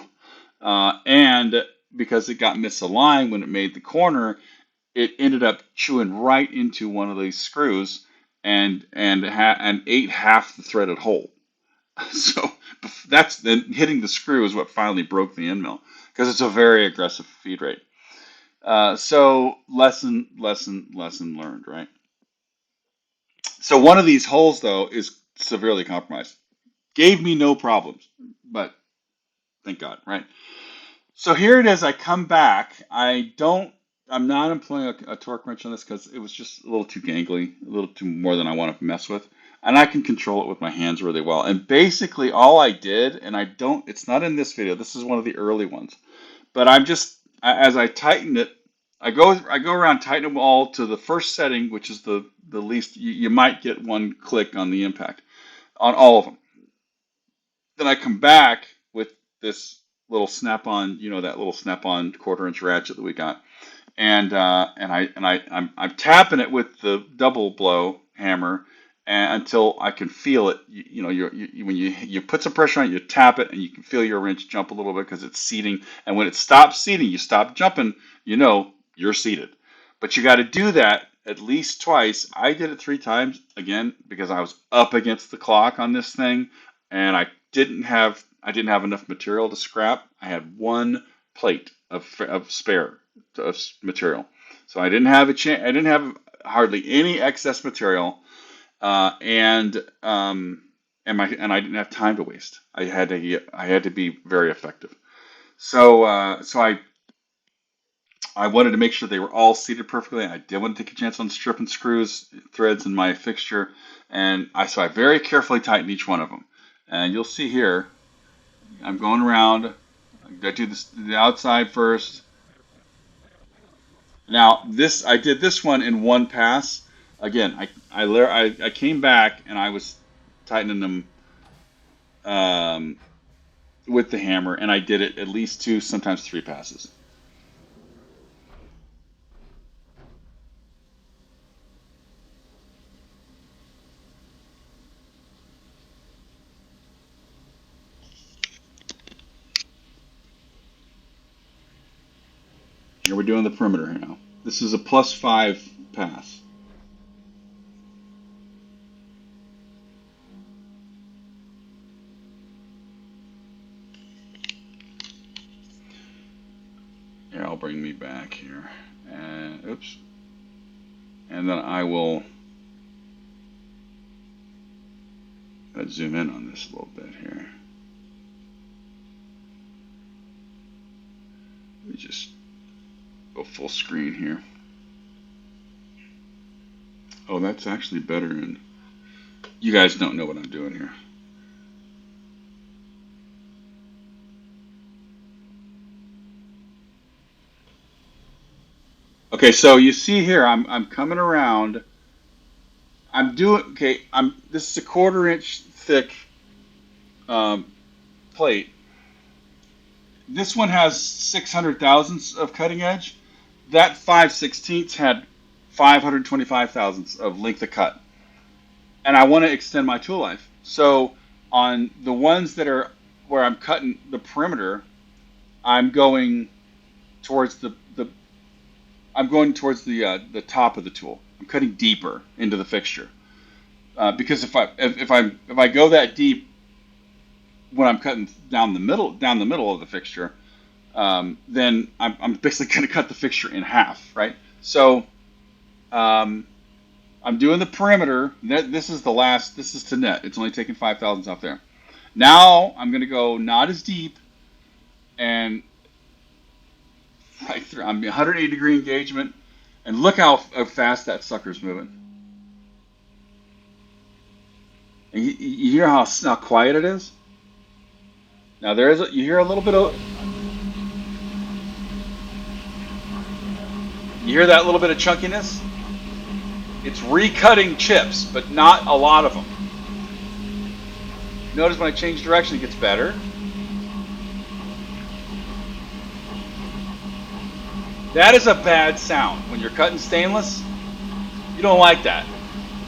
And because it got misaligned when it made the corner, it ended up chewing right into one of these screws and ate half the threaded hole. So that's then hitting the screw is what finally broke the end mill because it's a very aggressive feed rate. So lesson learned, right? So one of these holes though is severely compromised. Gave me no problems, but thank God, right? So here it is. I come back. I'm not employing a torque wrench on this because it was just a little too gangly, a little too more than I want to mess with. And I can control it with my hands really well. And basically all I did, and it's not in this video. This is one of the early ones. But as I tighten it, I go around tightening them all to the first setting, which is the least. You might get one click on the impact on all of them. Then I come back with this little snap-on, that little snap-on quarter-inch ratchet that we got, I'm tapping it with the double blow hammer until I can feel it. When you put some pressure on it, you tap it, and you can feel your wrench jump a little bit because it's seating. And when it stops seating, you stop jumping. You're seated. But you got to do that at least twice. I did it 3 times again because I was up against the clock on this thing, and I didn't have enough material to scrap. I had one plate of spare of material, so I didn't have I didn't have hardly any excess material, and I didn't have time to waste. I had to be very effective. So I wanted to make sure they were all seated perfectly. I didn't want to take a chance on stripping threads in my fixture, so I very carefully tightened each one of them. And you'll see here, I'm going around. I do the outside first. Now I did this one in one pass. Again, I came back and I was tightening them with the hammer, and I did it at least 2, sometimes 3 passes. Here we're doing the perimeter here now. This is a +5 pass. Here, I'll bring me back here. And oops. And then I will zoom in on this a little bit here. Let me just go full screen here. Oh, that's actually better. And you guys don't know what I'm doing here. Okay, so you see here, I'm coming around. I'm doing okay. This is a 1/4 inch thick um, plate. This one has 600 thousandths of cutting edge. That 5/16 had 525 thousandths of length of cut, and I want to extend my tool life. So on the ones that are where I'm cutting the perimeter, I'm going towards the I'm going towards the top of the tool. I'm cutting deeper into the fixture because if I go that deep when I'm cutting down the middle of the fixture, then I'm basically going to cut the fixture in half, right? So um, I'm doing the perimeter. This is the last. This is to net. It's only taking 5 thousandths off there. Now I'm going to go not as deep and right through. I'm 180-degree engagement, and look how fast that sucker's moving. And you hear how quiet it is. Now you hear a little bit of you hear that little bit of chunkiness. It's recutting chips, but not a lot of them. Notice when I change direction, it gets better. That is a bad sound. When you're cutting stainless, you don't like that.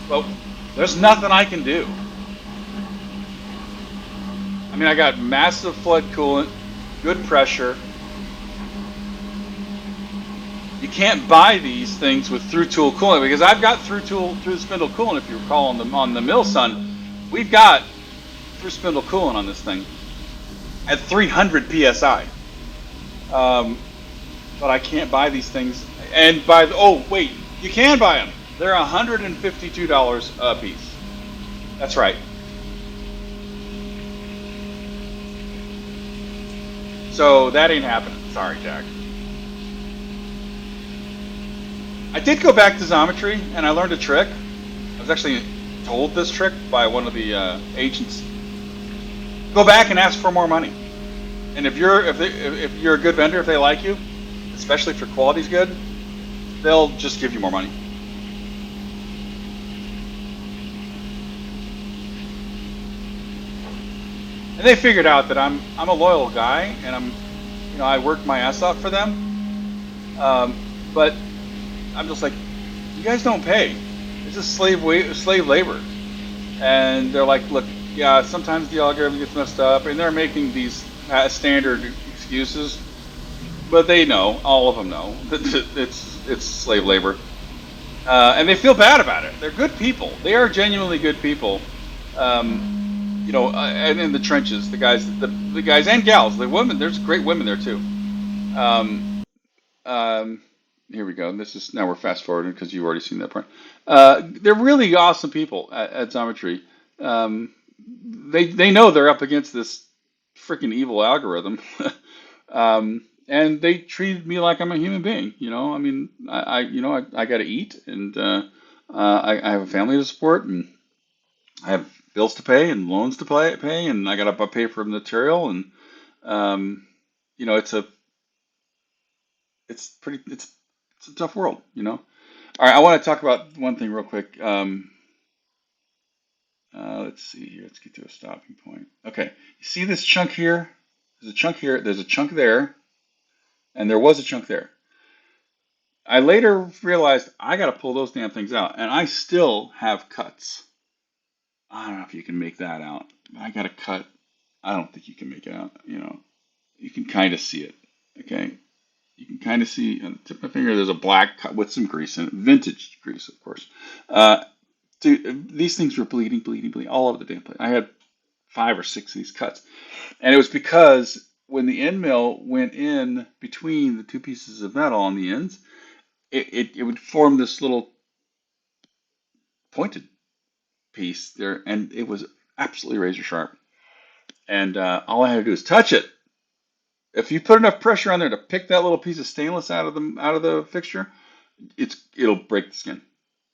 Well, there's nothing I can do. I mean, I got massive flood coolant, good pressure. You can't buy these things with through tool coolant because I've got through spindle coolant. If you recall on the Mill Sun, we've got through spindle coolant on this thing at 300 psi. But I can't buy these things. And oh wait, you can buy them. They're $152 a piece. That's right. So that ain't happening. Sorry, Jack. I did go back to Xometry and I learned a trick. I was actually told this trick by one of the agents. Go back and ask for more money. And if you're a good vendor, if they like you, especially if your quality's good, they'll just give you more money. And they figured out that I'm a loyal guy, and I work my ass off for them. But I'm just like, you guys don't pay. This is slave labor. And they're like, look, yeah, sometimes the algorithm gets messed up, and they're making these standard excuses, but they know, all of them know, that it's slave labor, and they feel bad about it. They're good people. They are genuinely good people. And in the trenches, the guys and gals, the women. There's great women there too. Um, um, Here we go. Now we're fast forwarding because you've already seen that part. They're really awesome people at Xometry. They know they're up against this freaking evil algorithm, and they treated me like I'm a human being. I mean, I got to eat, and I have a family to support, and I have bills to pay and loans to pay, and I got to pay for material, and um, it's it's a tough world. All right, I want to talk about one thing real quick. Let's see here. Let's get to a stopping point. Okay, you see this chunk here? There's a chunk here. There's a chunk there, and there was a chunk there. I later realized I got to pull those damn things out, and I still have cuts. I don't know if you can make that out. I got a cut. I don't think you can make it out. You can kind of see it. Okay, you can kind of see on the tip of my finger. There's a black cut with some grease in it, vintage grease, of course. Dude, these things were bleeding, bleeding, bleeding all over the damn place. I had 5 or 6 of these cuts, and it was because when the end mill went in between the two pieces of metal on the ends, it would form this little pointed piece there, and it was absolutely razor sharp. And all I had to do is touch it. If you put enough pressure on there to pick that little piece of stainless out of the fixture, it'll break the skin.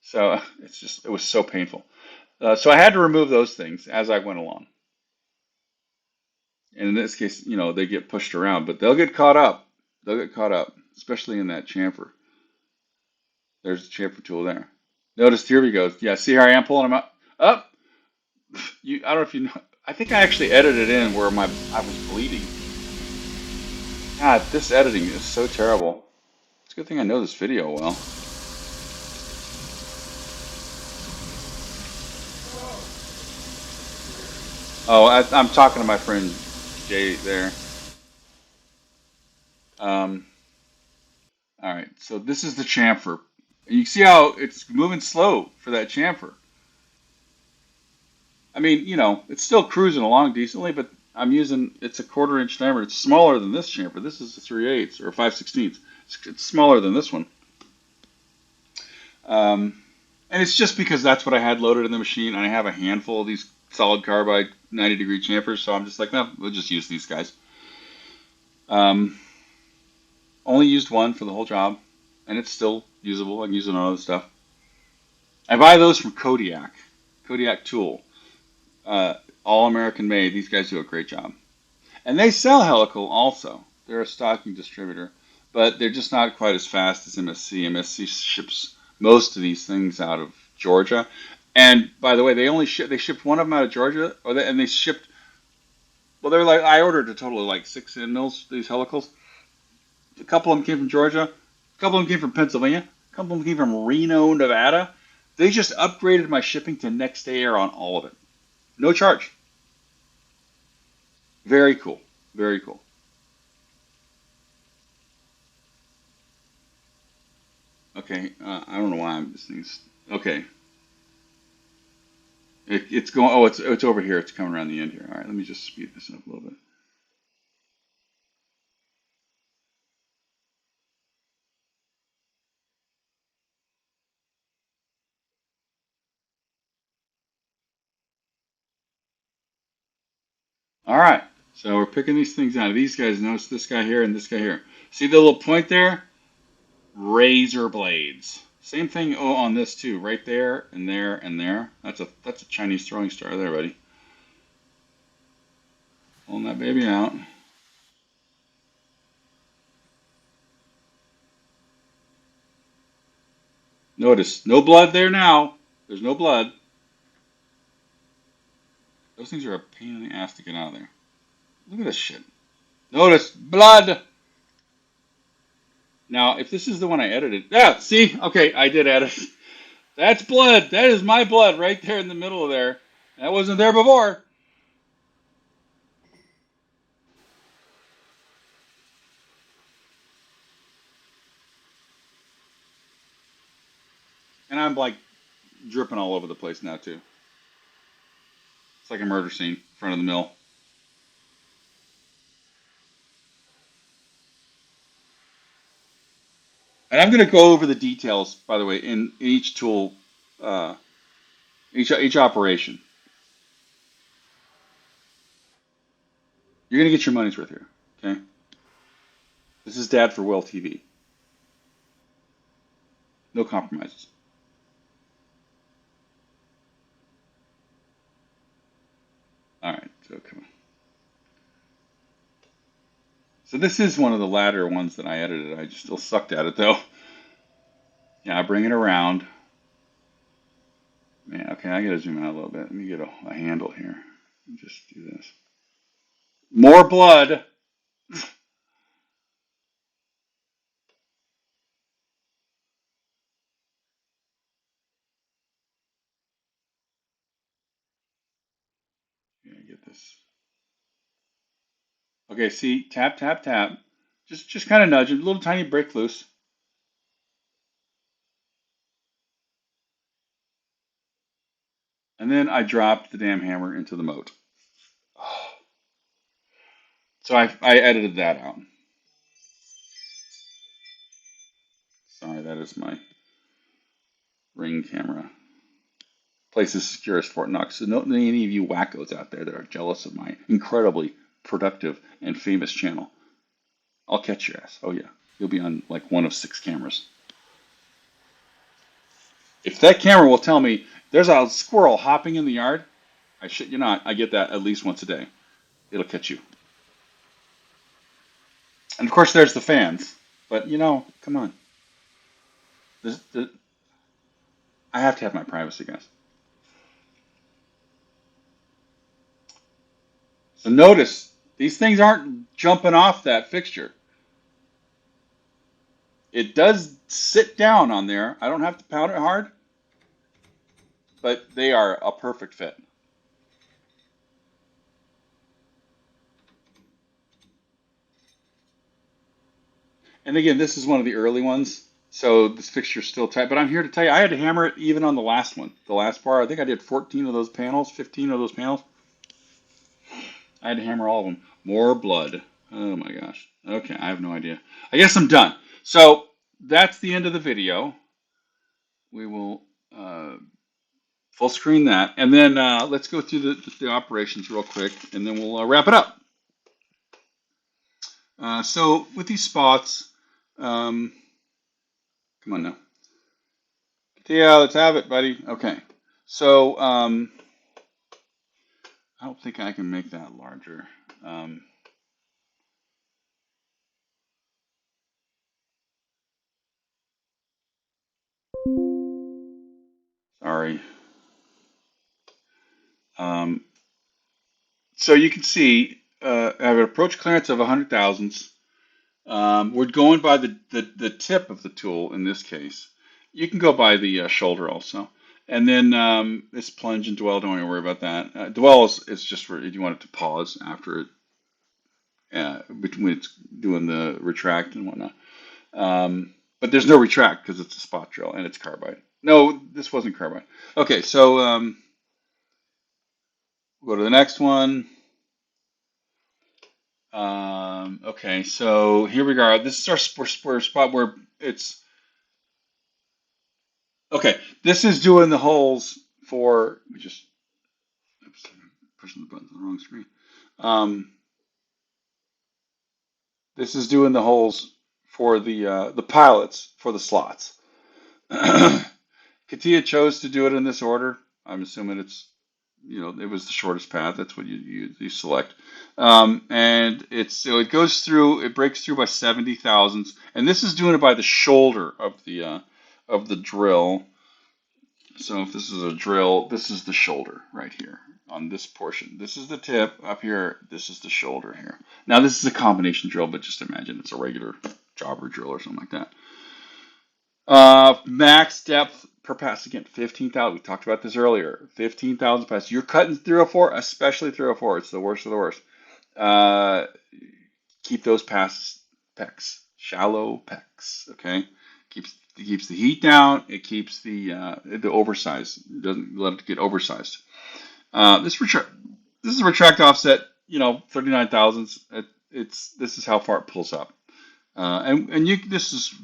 So it was so painful. So I had to remove those things as I went along. And in this case, they get pushed around, but they'll get caught up. They'll get caught up, especially in that chamfer. There's the chamfer tool there. Notice here we go. Yeah, see how I am pulling them up? Up. I don't know if you know. I think I actually edited in where I was bleeding. God, this editing is so terrible. It's a good thing I know this video well. Oh, I'm talking to my friend Jay there. All right, so this is the chamfer. You see how it's moving slow for that chamfer. I mean, it's still cruising along decently, but it's a 1/4 inch diameter. It's smaller than this chamfer. This is a 3/8 or 5/16. It's smaller than this one. And it's just because that's what I had loaded in the machine, and I have a handful of these solid carbide 90-degree chamfers, so I'm just like, no, we'll just use these guys. Only used one for the whole job, and it's still usable. I can use it on other stuff. I buy those from Kodiak Tool. All American made. These guys do a great job. And they sell helical also. They're a stocking distributor, but they're just not quite as fast as MSC. MSC ships most of these things out of Georgia. And by the way, they shipped one of them out of Georgia, and they shipped. Well, they're like I ordered a total of like 6 end mills. These helicals. A couple of them came from Georgia. A couple of them came from Pennsylvania. A couple of them came from Reno, Nevada. They just upgraded my shipping to next day air on all of it. No charge. Very cool. Very cool. Okay, I don't know why I'm this thing's okay. It's going. Oh, it's over here. It's coming around the end here. All right, let me just speed this up a little bit. All right, so we're picking these things out. These guys, notice this guy here and this guy here. See the little point there? Razor blades. Same thing on this too, right there and there and there. That's a Chinese throwing star there, buddy. Pulling that baby out. Notice, no blood there now. There's no blood. Those things are a pain in the ass to get out of there. Look at this shit. Notice, blood. Now, if this is the one I edited, yeah, see, okay, I did edit. That's blood. That is my blood right there in the middle of there. That wasn't there before. And I'm like dripping all over the place now too. It's like a murder scene in front of the mill. And I'm going to go over the details, by the way, in each tool, uh, each operation. You're going to get your money's worth here. Okay. This is Dad for WIL TV. No compromises. All right. So come on. So this is one of the latter ones that I edited. I just still sucked at it though. Yeah, I bring it around. Man, okay, I gotta zoom out a little bit. Let me get a handle here. Just do this. More blood. Yeah, get this. Okay, see, tap, tap, tap. Just kind of nudge it. A little tiny break loose. And then I dropped the damn hammer into the moat. So I edited that out. Sorry, that is my ring camera. place as secure as Fort Knox. So don't any of you wackos out there that are jealous of my incredibly productive and famous channel. I'll catch your ass. Oh yeah, you'll be on like one of 6 cameras. If that camera will tell me there's a squirrel hopping in the yard, I shit you not, I get that at least once a day. It'll catch you. And of course, there's the fans. But come on. This, I have to have my privacy, guys. So notice these things aren't jumping off that fixture. It does sit down on there. I don't have to pound it hard, but they are a perfect fit. And again, this is one of the early ones, so this fixture's still tight. But I'm here to tell you, I had to hammer it even on the last one, the last bar. I think I did 14 of those panels, 15 of those panels. I had to hammer all of them. More blood. Oh my gosh. Okay, I have no idea. I guess I'm done. So that's the end of the video. We will full screen that, and then let's go through the operations real quick, and then we'll wrap it up. So with these spots, come on now. Yeah, let's have it, buddy. Okay. So I don't think I can make that larger. Sorry. So you can see I have an approach clearance of 100 thousandths. We're going by the tip of the tool in this case. You can go by the shoulder also. And then this plunge and dwell, don't worry about that. Dwell is just for if you want it to pause after it, between it's doing the retract and whatnot. But there's no retract because it's a spot drill and it's carbide. No, this wasn't carbide. Okay, so we'll go to the next one. Okay, so here we go. This is our spot where it's okay. This is doing the holes for. We just oops, I'm pushing the button on the wrong screen. This is doing the holes for the pilots for the slots. Katia chose to do it in this order. I'm assuming it's it was the shortest path. That's what you select. And it goes through. It breaks through by 70 thousandths, and this is doing it by the shoulder of the drill. So if this is a drill, this is the shoulder right here on this portion. This is the tip up here. This is the shoulder here. Now this is a combination drill, but just imagine it's a regular jobber drill or something like that. Max depth per pass again, 15,000. We talked about this earlier. 15,000 passes. You're cutting 304, especially 304. It's the worst of the worst. Keep those passes pecs, shallow pecs. Okay, keeps the heat down. It keeps the oversize. It doesn't let it get oversized. This is a retract offset. 39 thousandths. This is how far it pulls up.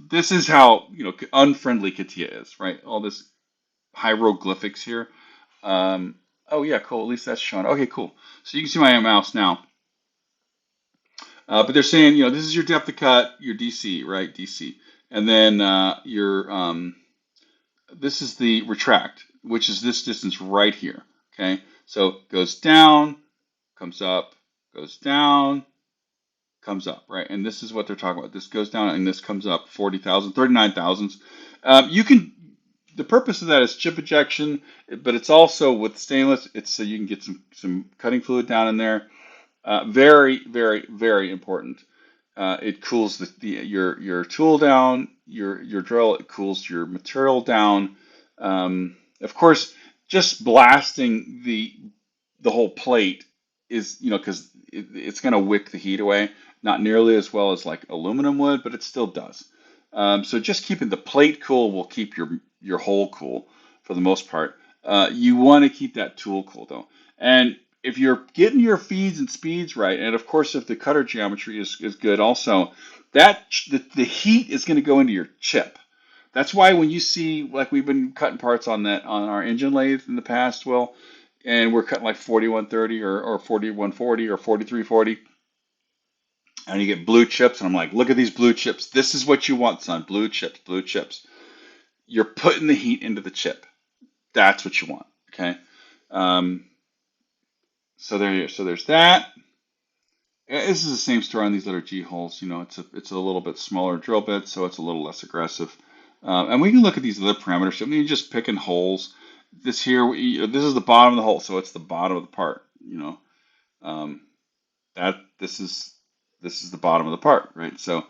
This is how unfriendly Katia is, right? All this hieroglyphics here. Oh yeah, cool. At least that's shown. Okay, cool. So you can see my mouse now. But they're saying this is your depth of cut, your DC, right? DC, and then this is the retract, which is this distance right here. Okay, so it goes down, comes up, goes down, comes up, right? And this is what they're talking about. This goes down and this comes up 40,000, 39 thousandths. The purpose of that is chip ejection, but it's also with stainless, it's so you can get some cutting fluid down in there. Very, very, very important. It cools your tool down, your drill. It cools your material down. Of course, just blasting the whole plate is because it's going to wick the heat away. Not nearly as well as like aluminum would, but it still does. So just keeping the plate cool will keep your hole cool for the most part. You want to keep that tool cool though, and if you're getting your feeds and speeds right, and of course if the cutter geometry is good also, that the heat is going to go into your chip. That's why when you see, like we've been cutting parts on that on our engine lathe in the past, Will, and we're cutting like 4130 or 4140 or 4340, and you get blue chips, and I'm like, look at these blue chips. This is what you want, son. Blue chips, blue chips. You're putting the heat into the chip. That's what you want. Okay. Um, so there's that. This is the same story on these other G holes. You know, it's a little bit smaller drill bit, so it's a little less aggressive. And we can look at these other parameters. I mean, you're just picking holes. This here, this is the bottom of the hole, so it's the bottom of the part. You know, um, that this is the bottom of the part, right? So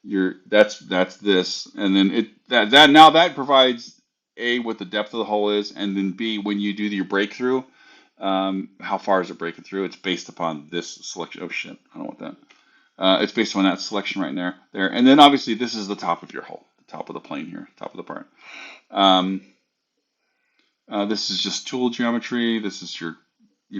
that's this, and then that now that provides A, what the depth of the hole is, and then B, when you do your breakthrough, how far is it breaking through? It's based upon this selection. Oh shit, I don't want that. It's based on that selection right there, and then obviously this is the top of your hole, the top of the plane here, top of the part. Um, this is just tool geometry. This is your,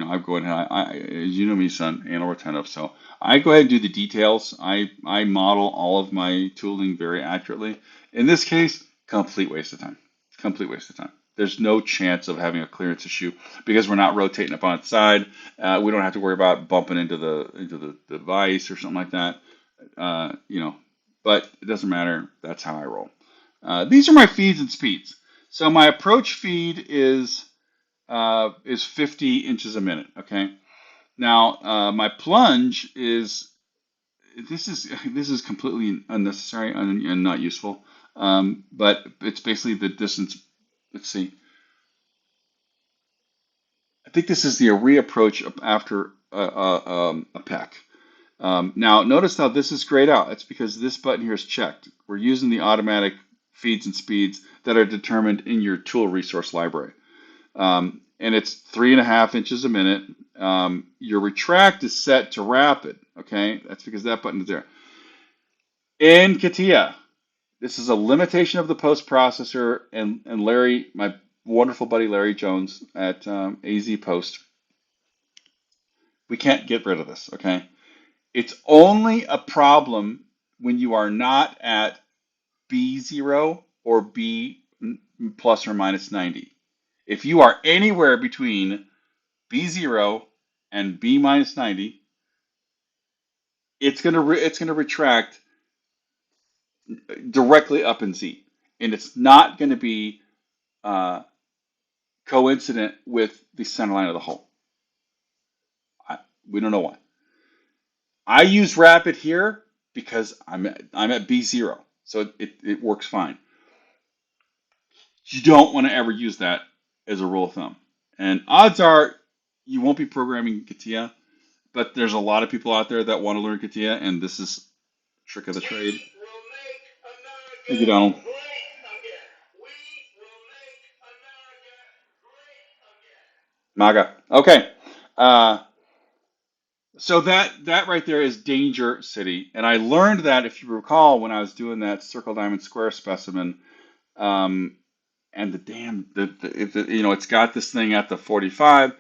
I go ahead and you know me, son, anal retentive. So I go ahead and do the details. I model all of my tooling very accurately. In this case, complete waste of time. Complete waste of time. There's no chance of having a clearance issue because we're not rotating up on its side. We don't have to worry about bumping into the vise or something like that. But it doesn't matter. That's how I roll. These are my feeds and speeds. So my approach feed is 50 inches a minute. Okay. Now my plunge is this is completely unnecessary and not useful. But it's basically the distance. Let's see. I think this is the reapproach after a peck. Now notice how this is grayed out. That's because this button here is checked. We're using the automatic feeds and speeds that are determined in your tool resource library. And it's 3.5 inches a minute. Your retract is set to rapid. Okay, that's because that button is there. In CATIA, this is a limitation of the post processor, and Larry, my wonderful buddy Larry Jones at AZ Post, we can't get rid of this. Okay, it's only a problem when you are not at B0 or B plus or minus 90. If you are anywhere between B0 and B minus 90, it's gonna retract directly up in Z, and it's not going to be uh, coincident with the center line of the hole. We don't know why. I use rapid here because I'm at B0, so it works fine. You don't want to ever use that as a rule of thumb, and odds are you won't be programming CATIA, but there's a lot of people out there that want to learn CATIA, and this is trick of the trade. Thank you, Donald. MAGA. Okay. So that right there is Danger City, and I learned that, if you recall, when I was doing that circle diamond square specimen, and it's got this thing at the 45.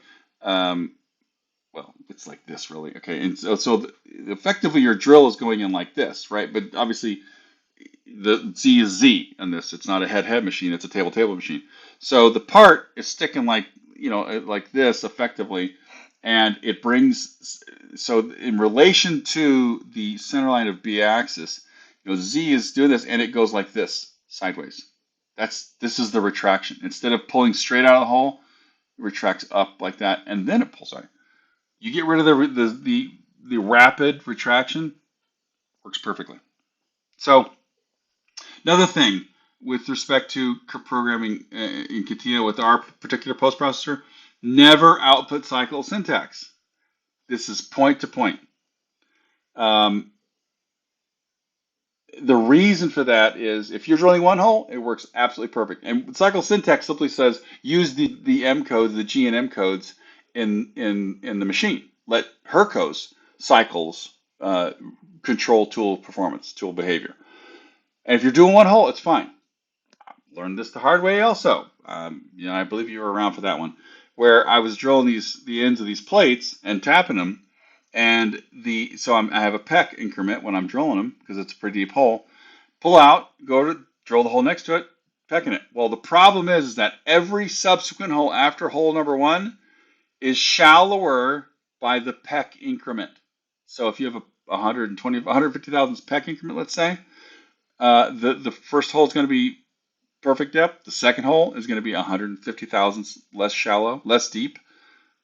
Well, it's like this really. Okay, and so effectively your drill is going in like this, right? But obviously the Z is Z on this. It's not a head machine. It's a table machine. So the part is sticking like this effectively, and it brings, so in relation to the center line of B axis, Z is doing this, and it goes like this sideways. This is the retraction. Instead of pulling straight out of the hole, it retracts up like that, and then it pulls out. You get rid of the rapid retraction, works perfectly. So another thing with respect to programming in CATIA with our particular post processor, never output cycle syntax. This is point to point. The reason for that is if you're drilling one hole, it works absolutely perfect. And cycle syntax simply says use the M codes, the G and M codes in the machine. Let HERCOs cycles control tool performance, tool behavior. And if you're doing one hole, it's fine. I learned this the hard way also. I believe you were around for that one, where I was drilling the ends of these plates and tapping them, and I have a peck increment when I'm drilling them because it's a pretty deep hole. Pull out, go to drill the hole next to it, pecking it. Well, the problem is that every subsequent hole after hole number 1 is shallower by the peck increment. So if you have a 120, 150 thousandths peck increment, let's say, the first hole is going to be perfect depth. The second hole is going to be 150 thousandths less shallow, less deep.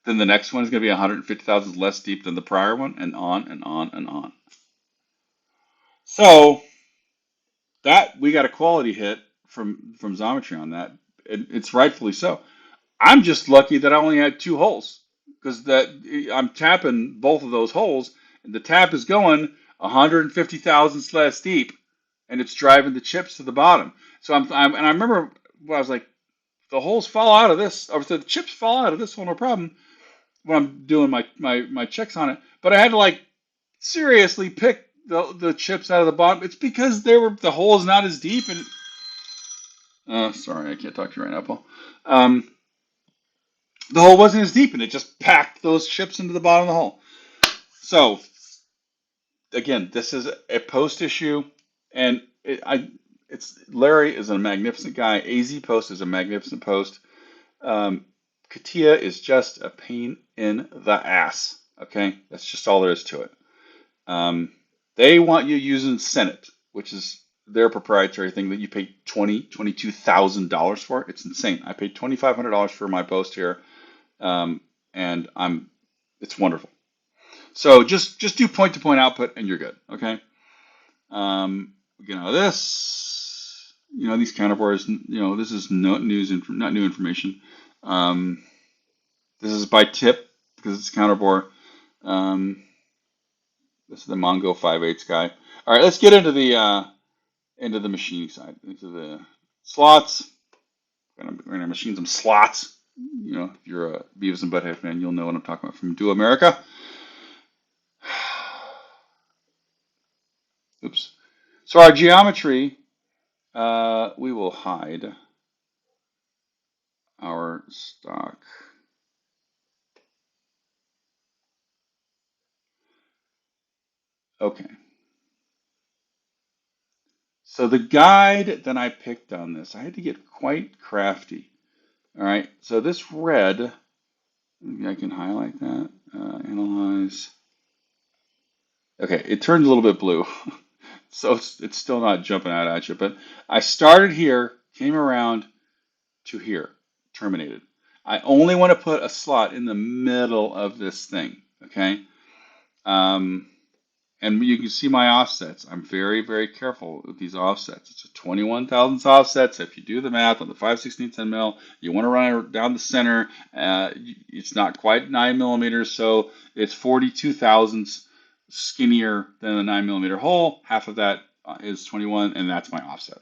Then the next one is going to be 150 thousandths less deep than the prior one, and on and on and on. So that we got a quality hit from Xometry on that. It's rightfully so. I'm just lucky that I only had 2 holes because that I'm tapping both of those holes, and the tap is going 150 thousandths less deep, and it's driving the chips to the bottom. So and I remember I was like, the holes fall out of this, or the chips fall out of this hole, no problem. When I'm doing my checks on it, but I had to like seriously pick the chips out of the bottom. It's because the hole is not as deep, and sorry, I can't talk to you right now, Paul. The hole wasn't as deep, and it just packed those chips into the bottom of the hole. So again, this is a post issue, and Larry is a magnificent guy. AZ Post is a magnificent post. CATIA is just a pain in the ass. Okay, that's just all there is to it. They want you using Senate, which is their proprietary thing that you pay $22,000 for. It's insane. I paid $2,500 for my post here, and it's wonderful. So just do point-to-point output, and you're good. Okay. This, these counterbores, this is not new information. This is by tip because it's counterbore. This is the Mongo 5/8 guy. All right, let's get into the machining side, into the slots. We're gonna machine some slots. If you're a Beavis and Butthead fan, you'll know what I'm talking about from Do America. Oops. So our geometry, we will hide our stock. Okay. So the guide that I picked on this, I had to get quite crafty. All right. So this red, maybe I can highlight that. Analyze. Okay, it turned a little bit blue. So it's still not jumping out at you, but I started here, came around to here, terminated. I only want to put a slot in the middle of this thing, okay? And you can see my offsets. I'm very, very careful with these offsets. It's a 21 thousandths offset, so if you do the math on the 5/16 10 mil, you want to run it down the center. It's not quite 9 millimeters, so it's 42 thousandths skinnier than a 9 millimeter hole. Half of that is 21, and that's my offset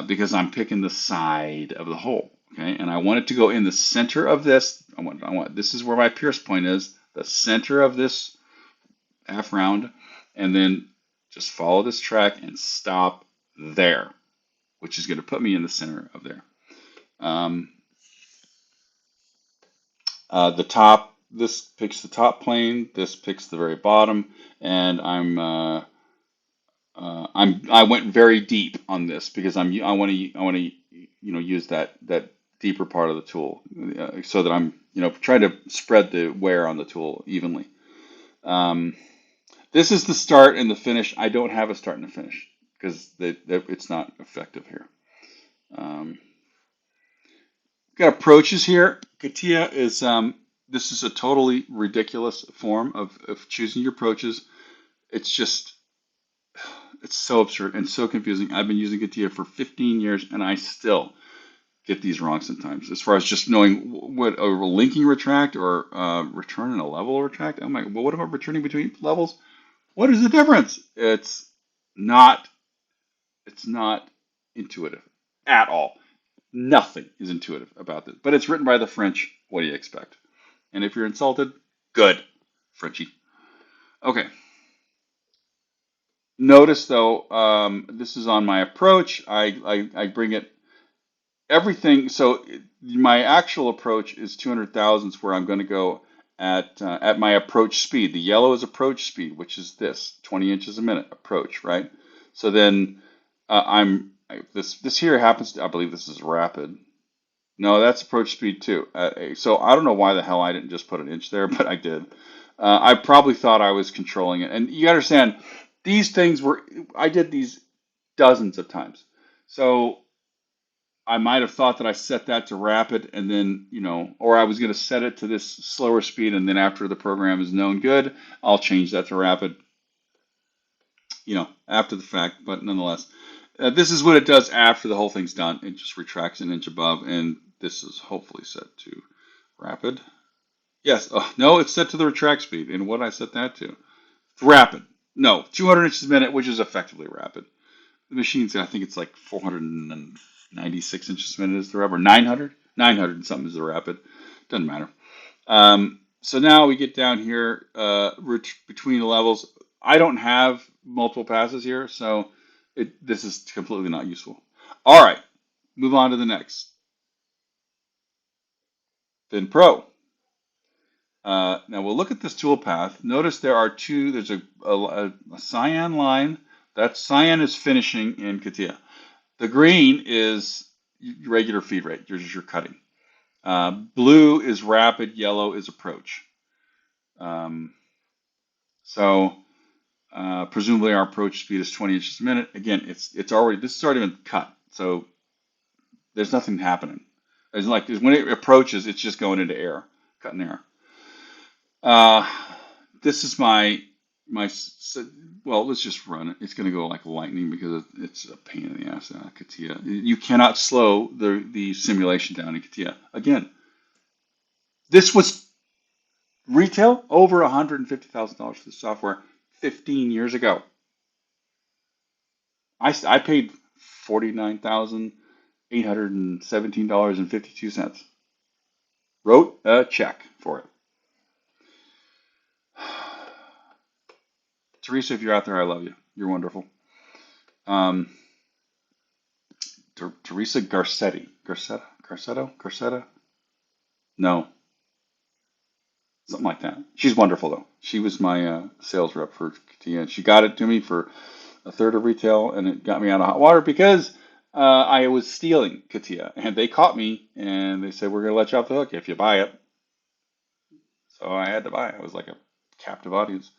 because I'm picking the side of the hole. Okay, and I want it to go in the center of this. I want this is where my pierce point is, the center of this half round, and then just follow this track and stop there, which is going to put me in the center of there. The top, this picks the top plane, this picks the very bottom, and I went very deep on this because I want to use that deeper part of the tool so that I'm trying to spread the wear on the tool evenly. This is the start and the finish. I don't have a start and a finish because it's not effective here. Got approaches here. CATIA is this is a totally ridiculous form of choosing your approaches. It's so absurd and so confusing. I've been using CATIA for 15 years and I still get these wrong sometimes. As far as just knowing what a linking retract or return and a level retract. I'm like, well, what about returning between levels? What is the difference? It's not intuitive at all. Nothing is intuitive about this. But it's written by the French. What do you expect? And if you're insulted, good, Frenchie. Okay. Notice though, this is on my approach. I bring it everything. So my actual approach is 200 thousandths, where I'm going to go at my approach speed. The yellow is approach speed, which is this 20 inches a minute approach, right? So then I'm this here happens to, I believe this is rapid. No, that's approach speed too. So I don't know why the hell I didn't just put an inch there, but I did. I probably thought I was controlling it. And you understand, these things were, I did these dozens of times. So I might have thought that I set that to rapid and then, or I was going to set it to this slower speed and then after the program is known good, I'll change that to rapid, after the fact, but nonetheless. This is what it does after the whole thing's done. It just retracts an inch above, and this is hopefully set to rapid. Yes. Oh, no, it's set to the retract speed. And what did I set that to? Rapid. No, 200 inches a minute, which is effectively rapid. The machine's, I think it's like 496 inches a minute is the rapid, or 900? 900 and something is the rapid. Doesn't matter. So now we get down here between the levels. I don't have multiple passes here, so this is completely not useful. All right, move on to the next. Fin Pro. Now we'll look at this tool path. Notice there are two, there's a cyan line. That cyan is finishing in CATIA. The green is regular feed rate, your cutting. Blue is rapid, yellow is approach. So presumably our approach speed is 20 inches a minute. Again, this has already been cut, so there's nothing happening. When it approaches, it's just going into air, cutting air. This is well, let's just run it. It's going to go like lightning because it's a pain in the ass. CATIA. You cannot slow the simulation down in CATIA. Again, this was retail over $150,000 for the software 15 years ago. I paid $49,817.52. Wrote a check for it. Teresa, if you're out there, I love you. You're wonderful. Teresa Garcetti. Garcetta? No. Something like that. She's wonderful, though. She was my sales rep for CATIA, and she got it to me for a third of retail, and it got me out of hot water because I was stealing CATIA, and they caught me, and they said, we're going to let you off the hook if you buy it. So I had to buy it. I was like a captive audience.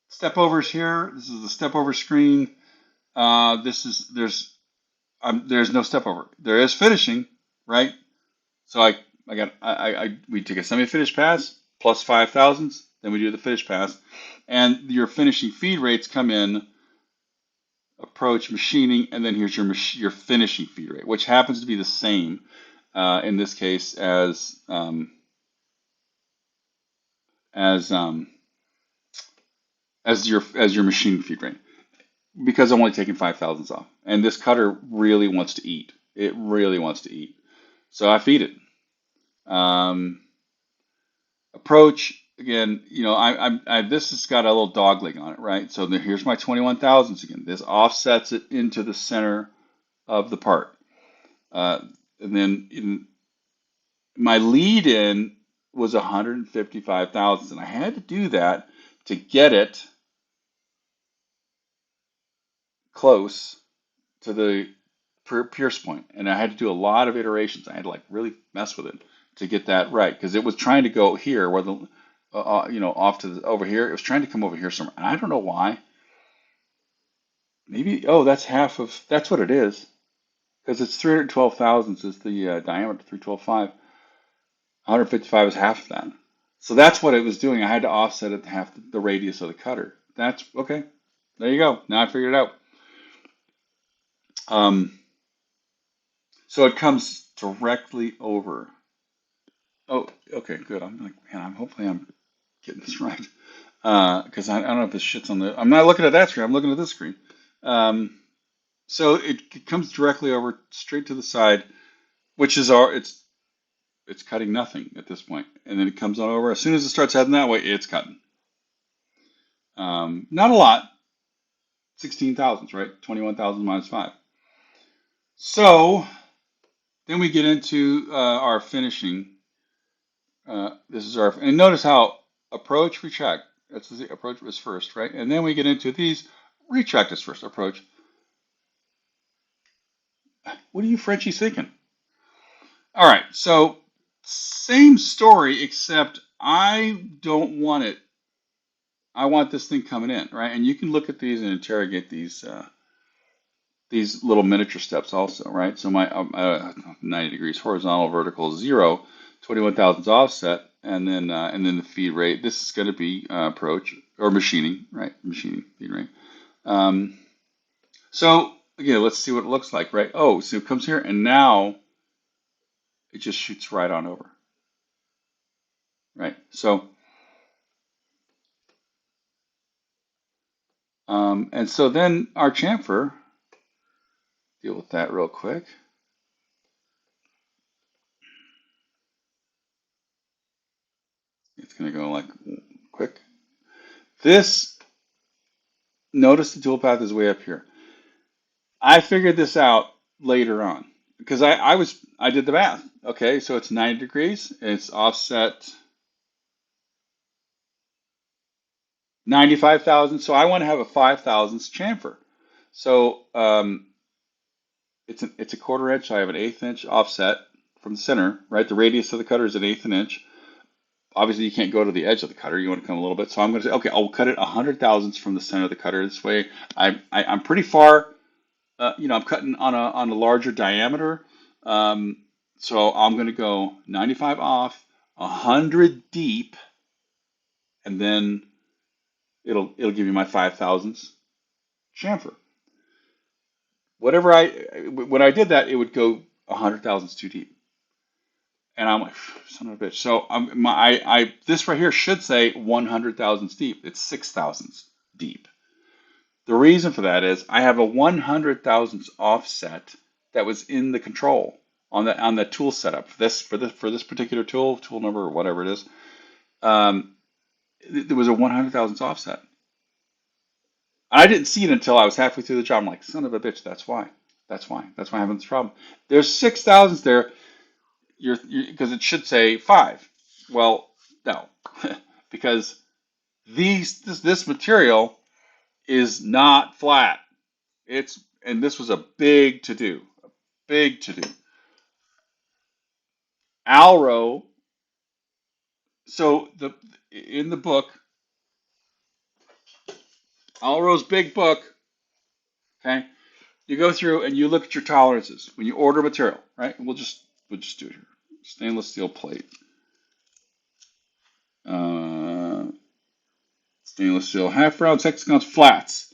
Step overs here. This is the step over screen. There's no step over. There is finishing, right? So we take a semi-finished pass plus 5,000s, then we do the finish pass, and your finishing feed rates come in, approach, machining, and then here's your finishing feed rate, which happens to be the same in this case as your machine feed rate, because I'm only taking 5,000s off, and this cutter really wants to eat. It really wants to eat, so I feed it. Approach again. This has got a little dog leg on it, right? So here's my 21,000s again. This offsets it into the center of the part, and then my lead in was 155,000, and I had to do that to get it close to the pierce point, and I had to do a lot of iterations. I had to like really mess with it to get that right because it was trying to go here where the off to over here. It was trying to come over here somewhere, and I don't know why. Maybe that's what it is, because it's 312 thousandths is the diameter, 312.5. 155 is half of that. So that's what it was doing. I had to offset it to half the radius of the cutter. That's okay. There you go. Now I figured it out. So it comes directly over. Oh, okay, good. I'm like, man, hopefully I'm getting this right. Because I don't know if this shit's on I'm not looking at that screen. I'm looking at this screen. So it comes directly over, straight to the side, which is it's cutting nothing at this point, and then it comes on over. As soon as it starts heading that way, it's cutting. Not a lot. 16,000s, right? 21,000 minus 5. So then we get into our finishing. This is and notice how approach, retract. That's the approach was first, right? And then we get into these, retract is first, approach. What are you Frenchies thinking? All right, so same story, except I don't want it. I want this thing coming in, right? And you can look at these and interrogate these little miniature steps also, right? So my 90 degrees horizontal, vertical, 0, 21 thousandths offset, and then the feed rate. This is going to be approach or machining, right? Machining feed rate. Um, so again, let's see what it looks like, right? Oh, so it comes here, and now it just shoots right on over, right? So and so then our chamfer, deal with that real quick. It's going to go like quick. This, notice the dual path is way up here. I figured this out later on because I did the math. Okay, so it's 90 degrees. It's offset 95 thousandths. So I want to have a 5 thousandths chamfer. So it's a quarter inch. So I have an eighth inch offset from the center, right? The radius of the cutter is an eighth an inch. Obviously, you can't go to the edge of the cutter. You want to come a little bit. So I'm going to say, okay, I'll cut it 100 thousandths from the center of the cutter. This way, I'm pretty far. I'm cutting on a larger diameter. Um, so I'm going to go 95 off, 100 deep, and then it'll give you my 5 thousandths chamfer. When I did that, it would go 100 thousandths too deep. And I'm like, son of a bitch. So this right here should say 100 thousandths deep. It's 6 thousandths deep. The reason for that is I have a 100 thousandths offset that was in the control on the tool setup. For this particular tool number or whatever it is, um, there was a 100 thousandths offset. I didn't see it until I was halfway through the job. I'm like, son of a bitch, that's why. That's why I'm having this problem. There's 6 thousandths there. Because it should say 5. Well, no, because this material is not flat. And this was a big to do, big to do. Alro. So in the book, Alro's big book. Okay, you go through and you look at your tolerances when you order material, right? We'll just do it here. Stainless steel plate, uh, stainless steel half round hexagons flats.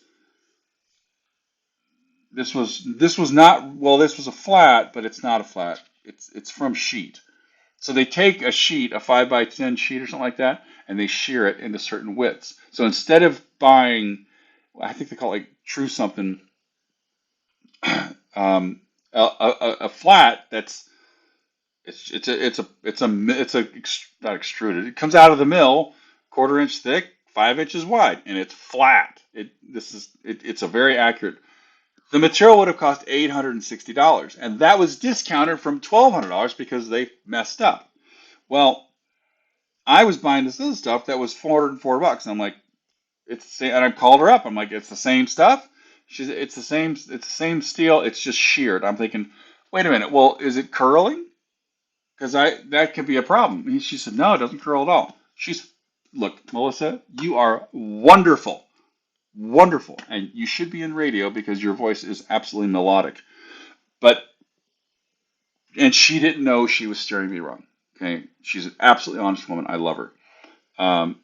This was not, well, this was a flat, but it's not a flat. It's from sheet. So they take a sheet, a 5 by 10 sheet or something like that, and they shear it into certain widths. So instead of buying, I think they call it like true something, a flat that's not extruded. It comes out of the mill, quarter inch thick, 5 inches wide, and it's flat. It's a very accurate. The material would have cost $860, and that was discounted from $1,200 because they messed up. Well, I was buying this other stuff that was $404, and I'm like, it's the same. And I called her up. I'm like, it's the same stuff. She's, it's the same. It's the same steel. It's just sheared. I'm thinking, wait a minute. Well, is it curling? Because that could be a problem. And she said, no, it doesn't curl at all. Look, Melissa, you are wonderful, wonderful, and you should be in radio because your voice is absolutely melodic. But and she didn't know she was steering me wrong. Okay, she's an absolutely honest woman. I love her. Um,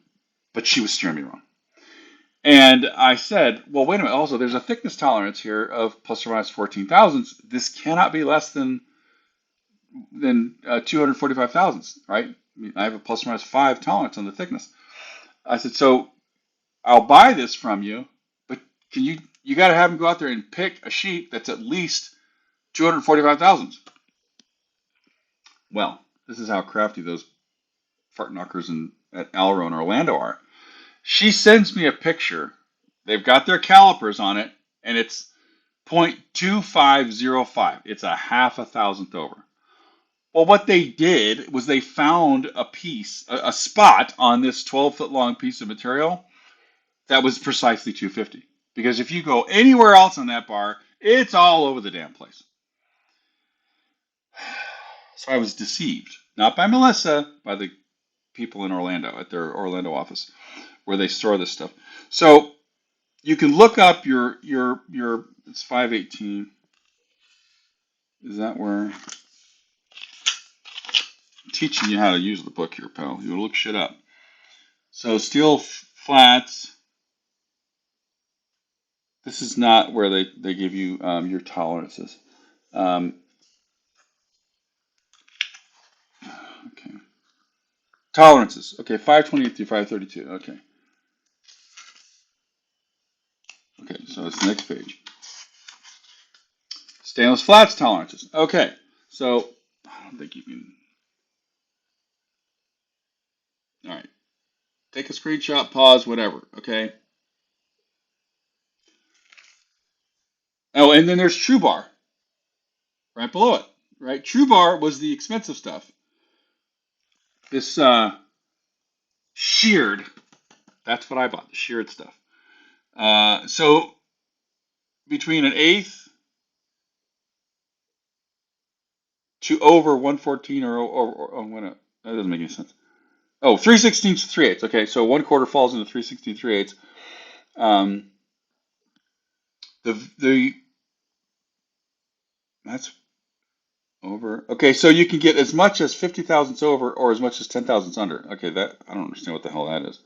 but she was steering me wrong. And I said, well, wait a minute. Also, there's a thickness tolerance here of plus or minus 14 thousandths. This cannot be less than 245 thousandths, right? I mean, I have a plus or minus 5 tolerance on the thickness. I said, so I'll buy this from you, but you got to have them go out there and pick a sheet that's at least 245 thousandths. Well, this is how crafty those fart knockers at Alro in Orlando are. She sends me a picture. They've got their calipers on it, and it's 0.2505. It's a half a thousandth over. Well, what they did was they found a spot on this 12-foot long piece of material that was precisely 250. Because if you go anywhere else on that bar, it's all over the damn place. So I was deceived, not by Melissa, by the people in Orlando at their Orlando office where they store this stuff. So you can look up your it's 518. Is that where I'm teaching you how to use the book here, pal? You look shit up. So steel flats. This is not where they give you your tolerances. Um, okay. Tolerances. Okay, 528 through 532. Okay. Okay, so it's the next page. Stainless flats tolerances. Okay, so I don't think you can. All right, take a screenshot, pause, whatever. Okay. Oh, and then there's True Bar right below it. Right, True Bar was the expensive stuff. This sheared. That's what I bought. The sheared stuff. So between an eighth to over 114 or oh, that doesn't make any sense. Oh, 3/16 to 3/8. Okay, so 1/4 falls into 3/16 3/8. Um, the that's over. Okay, so you can get as much as 50 thousandths over or as much as 10 thousandths under. Okay, that I don't understand what the hell that is.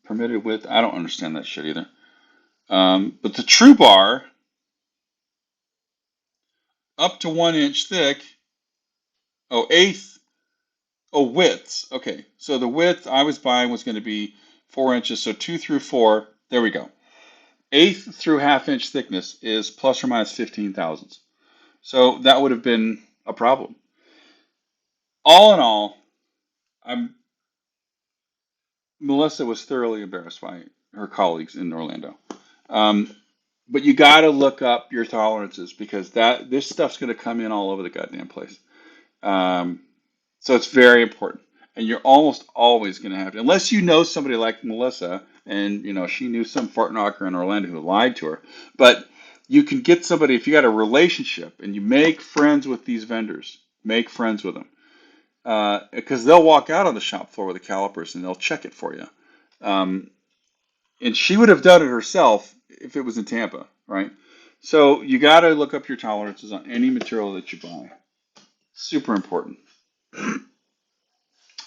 Permitted width. I don't understand that shit either. But the True Bar up to 1 inch thick. Oh, eighth. Oh, widths. Okay, so the width I was buying was going to be 4 inches. So 2 through 4. There we go. Eighth through half-inch thickness is plus or minus 15 thousandths. So that would have been a problem. All in all, I'm Melissa was thoroughly embarrassed by her colleagues in Orlando. Um, but you got to look up your tolerances because this stuff's going to come in all over the goddamn place. Um, so it's very important, and you're almost always going to have to, unless you know somebody like Melissa, and she knew some fart knocker in Orlando who lied to her. But you can get somebody if you got a relationship and you make friends with these vendors. Make friends with them because they'll walk out on the shop floor with the calipers and they'll check it for you. Um, and she would have done it herself if it was in Tampa, right? So you got to look up your tolerances on any material that you buy. Super important.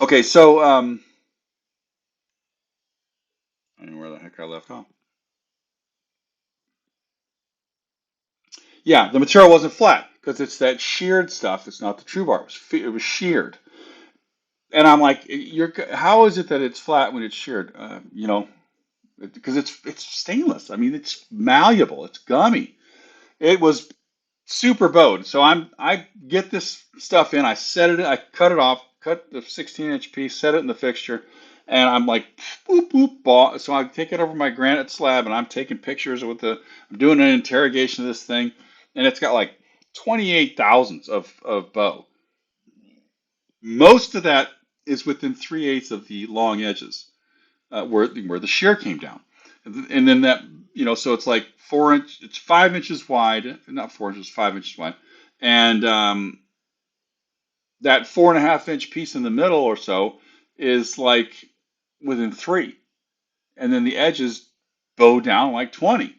Okay, so I don't know where the heck I left off. Yeah, the material wasn't flat because it's that sheared stuff. It's not the True Bar. It was sheared, and I'm like, how is it that it's flat when it's sheared? Because it's stainless. I mean, it's malleable. It's gummy. It was super bowed. So I get this stuff in. I set it. I cut it off. Cut the 16-inch piece. Set it in the fixture, and I'm like, boop boop ball. So I take it over my granite slab, and I'm taking pictures with I'm doing an interrogation of this thing, and it's got like 28 thousandths of bow. Most of that is within 3/8 of the long edges where the shear came down, and then that so it's like 4 inch, it's 5 inches wide, not 4 inches, 5 inches wide, and that 4.5 inch piece in the middle or so is like within three, and then the edges bow down like 20.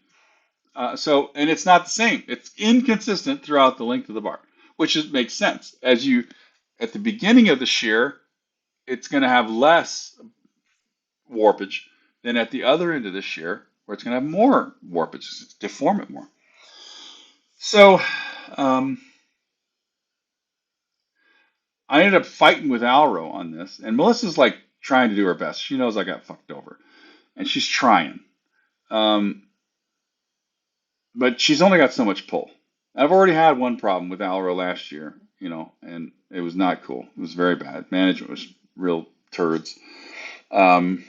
And it's not the same. It's inconsistent throughout the length of the bar, makes sense. At the beginning of the shear, it's going to have less warpage than at the other end of the shear, where it's going to have more warpage, deform it more. So um, I ended up fighting with Alro on this, and Melissa's like trying to do her best. She knows I got fucked over, and she's trying. Um, but she's only got so much pull. I've already had one problem with Alro last year, and it was not cool. It was very bad. Management was real turds. Um,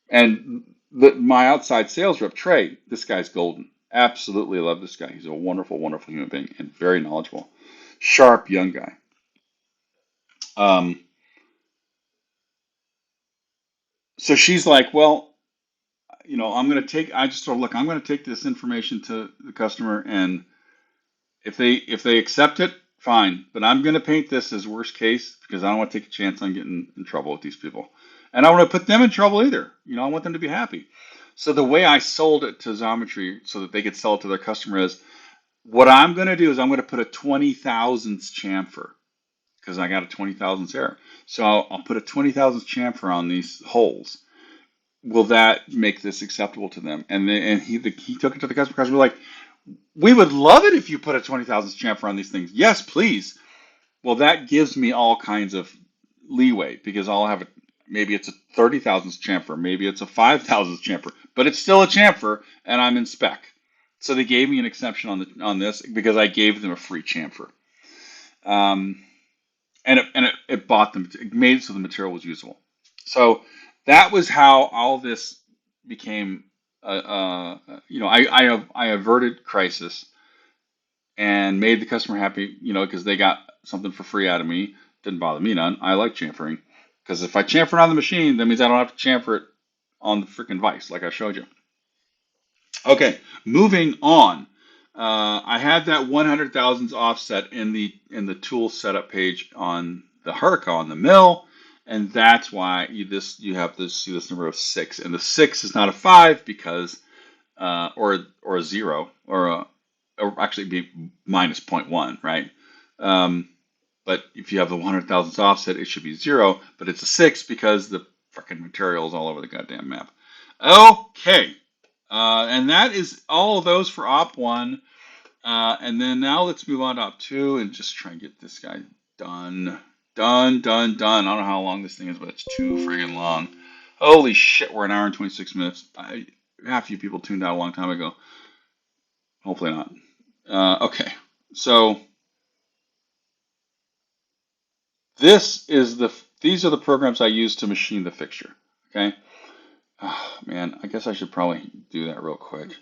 and my outside sales rep, Trey, this guy's golden. Absolutely love this guy. He's a wonderful, wonderful human being and very knowledgeable. Sharp young guy. Um, so she's like, well, I just told her, look, I'm going to take this information to the customer, and if they accept it, fine. But I'm going to paint this as worst case because I don't want to take a chance on getting in trouble with these people. And I don't want to put them in trouble either. I want them to be happy. So the way I sold it to Xometry so that they could sell it to their customer is what I'm going to do is I'm going to put a 20 thousandths chamfer because I got a 20 thousandths error. So I'll put a 20 thousandths chamfer on these holes. Will that make this acceptable to them? And he took it to the customer. Customer was like, we would love it if you put a 20 thousandths chamfer on these things. Yes, please. Well, that gives me all kinds of leeway because I'll have maybe it's a 30 thousandths chamfer, maybe it's a 5 thousandths chamfer, but it's still a chamfer, and I'm in spec. So they gave me an exception on this because I gave them a free chamfer, and it bought them. It made it so the material was usable. So that was how all this became. I averted crisis and made the customer happy, because they got something for free out of me. Didn't bother me none. I like chamfering because if I chamfer it on the machine, that means I don't have to chamfer it on the freaking vise like I showed you. Okay, moving on. I had that 100 thousandths offset in the tool setup page on the Herca on the mill, and that's why you have this see this number of 6, and the 6 is not a 5 because or a 0 or actually be minus zero point 0.1, right? But if you have the 100 thousandths offset, it should be 0, but it's a 6 because the freaking material is all over the goddamn map. Okay. And that is all of those for Op 1. And then now let's move on to Op 2 and just try and get this guy done. Done. I don't know how long this thing is, but it's too friggin' long. Holy shit, we're an hour and 26 minutes. Half you people tuned out a long time ago. Hopefully not. Okay, so these are the programs I use to machine the fixture. Okay. Oh, man, I guess I should probably do that real quick.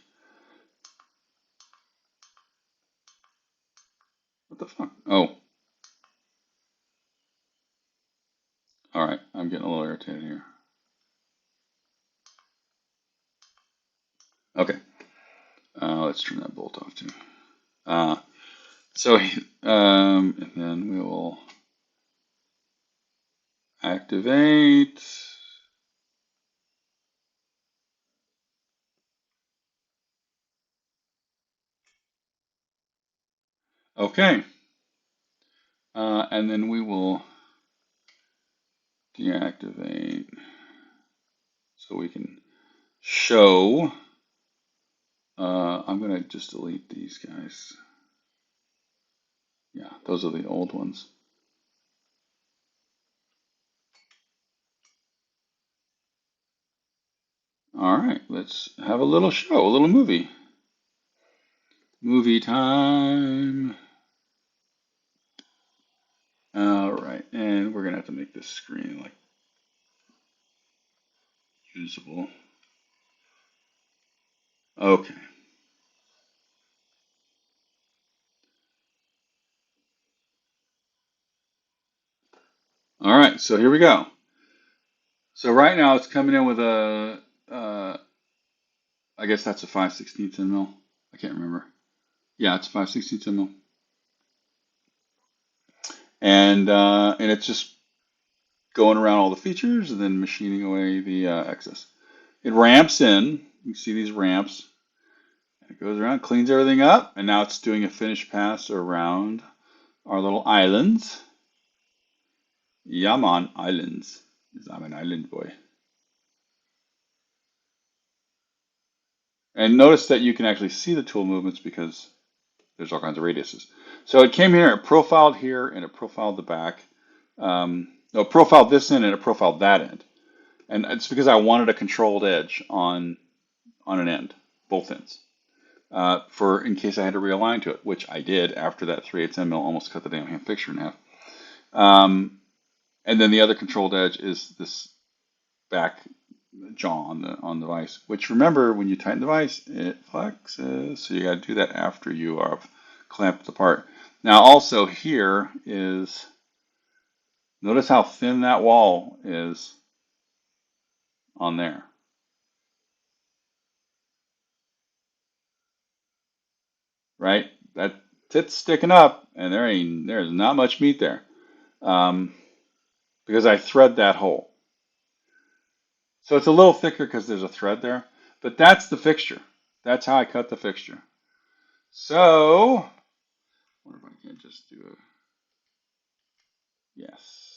What the fuck? Oh, all right. I'm getting a little irritated here. Okay. Let's turn that bolt off too. Uh, and then we will activate. Okay. And then we will deactivate so we can show. I'm going to just delete these guys. Yeah, those are the old ones. All right, let's have a little show, a little movie. Movie time. All right, and we're going to have to make this screen like usable. Okay. All right, so here we go. So right now it's coming in with I guess that's a 5/16 mil. I can't remember. Yeah, it's 5/16 mil. And it's just going around all the features and then machining away the excess. It ramps in. You see these ramps. It goes around, cleans everything up, and now it's doing a finish pass around our little islands. Yeah, man, islands. I'm an island boy. And notice that you can actually see the tool movements because there's all kinds of radiuses. So it came here, it profiled here, and it profiled the back. No, it profiled this end and it profiled that end. And it's because I wanted a controlled edge on an end, both ends, for in case I had to realign to it, which I did after that 3/8 mil almost cut the damn hand fixture in half. And then the other controlled edge is this back jaw on the vise, which remember when you tighten the vise, it flexes. So you got to do that after you have clamped the part. Now also here is, notice how thin that wall is on there. Right? tit's sticking up, and there's not much meat there, um, because I thread that hole. So it's a little thicker because there's a thread there, but that's the fixture. That's how I cut the fixture. So, I wonder if I can't just do a yes.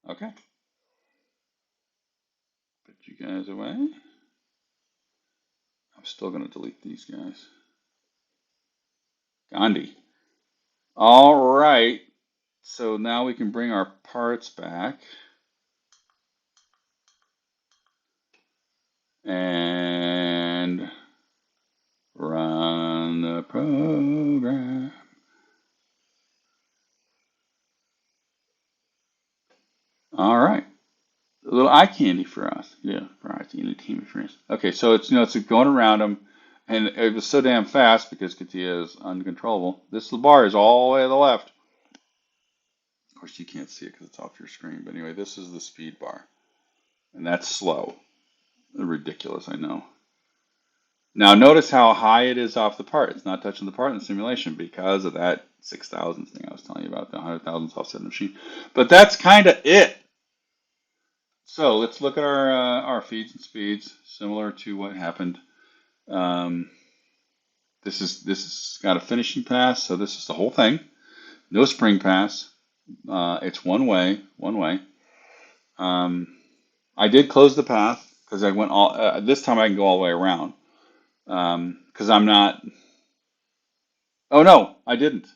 Okay, put you guys away. I'm still going to delete these guys. Gandhi. All right. So now we can bring our parts back. And run the program. All right. A little eye candy for us. Yeah, for our team friends. Okay, so it's going around them, and it was so damn fast because Katia is uncontrollable. This bar is all the way to the left. Of course, you can't see it because it's off your screen. But anyway, this is the speed bar, and that's slow. Ridiculous, I know. Now notice how high it is off the part. It's not touching the part in the simulation because of that 6,000 thing I was telling you about, the 100,000 offset machine. But that's kind of it. So let's look at our feeds and speeds, similar to what happened. Um, this is got a finishing pass, so this is the whole thing. No spring pass. It's one way, one way. I did close the path because I went all. This time I can go all the way around because I'm not. Oh no, I didn't.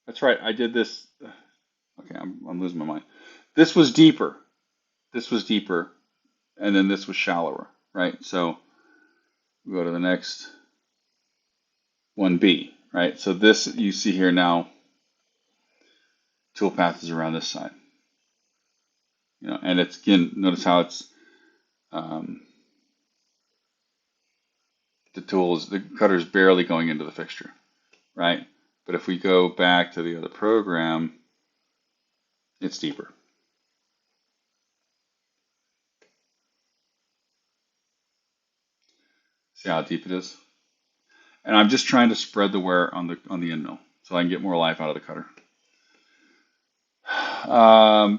That's right. I did this. Okay, I'm losing my mind. This was deeper. This was deeper, and then this was shallower, right? So we go to the next 1B, right? So this you see here now, toolpath is around this side, and it's again. Notice how it's um, the cutter is barely going into the fixture, right? But if we go back to the other program, it's deeper. See how deep it is? And I'm just trying to spread the wear on the end mill so I can get more life out of the cutter.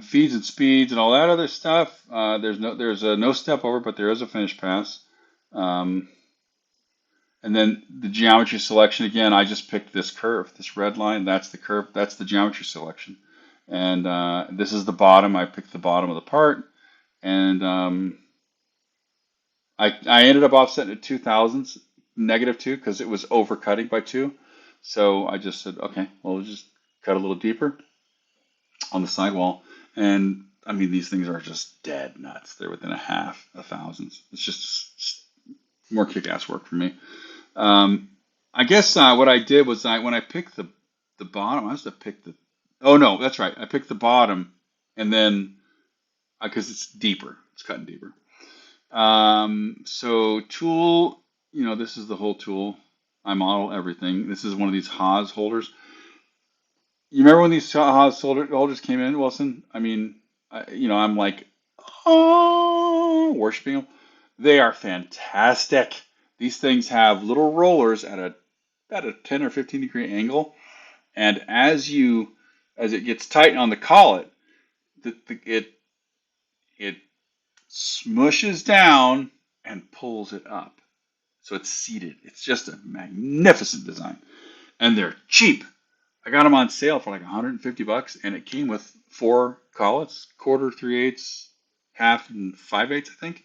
Feeds and speeds and all that other stuff. There's a no step over, but there is a finish pass. Um, and then the geometry selection again. I just picked this curve, this red line. That's the curve. That's the geometry selection. And this is the bottom. I picked the bottom of the part, and I ended up offsetting at 2,000ths, -2, because it was overcutting by 2. So I just said, okay, well, we'll just cut a little deeper on the sidewall. And I mean, these things are just dead nuts. They're within a half a thousandths. It's just more kick-ass work for me. I guess what I did was when I picked the bottom, I must have picked the. Oh no, that's right. I picked the bottom, and then because it's deeper, it's cutting deeper. So tool, this is the whole tool. I model everything. This is one of these Haas holders. You remember when these Haas holders came in, Wilson? I mean, I'm like, oh, worshiping them. They are fantastic. These things have little rollers at a 10 or 15 degree angle, and as it gets tight on the collet, it smushes down and pulls it up. So it's seated. It's just a magnificent design. And they're cheap. I got them on sale for like $150, and it came with 4 collets, quarter, 3/8, half, and 5/8, I think.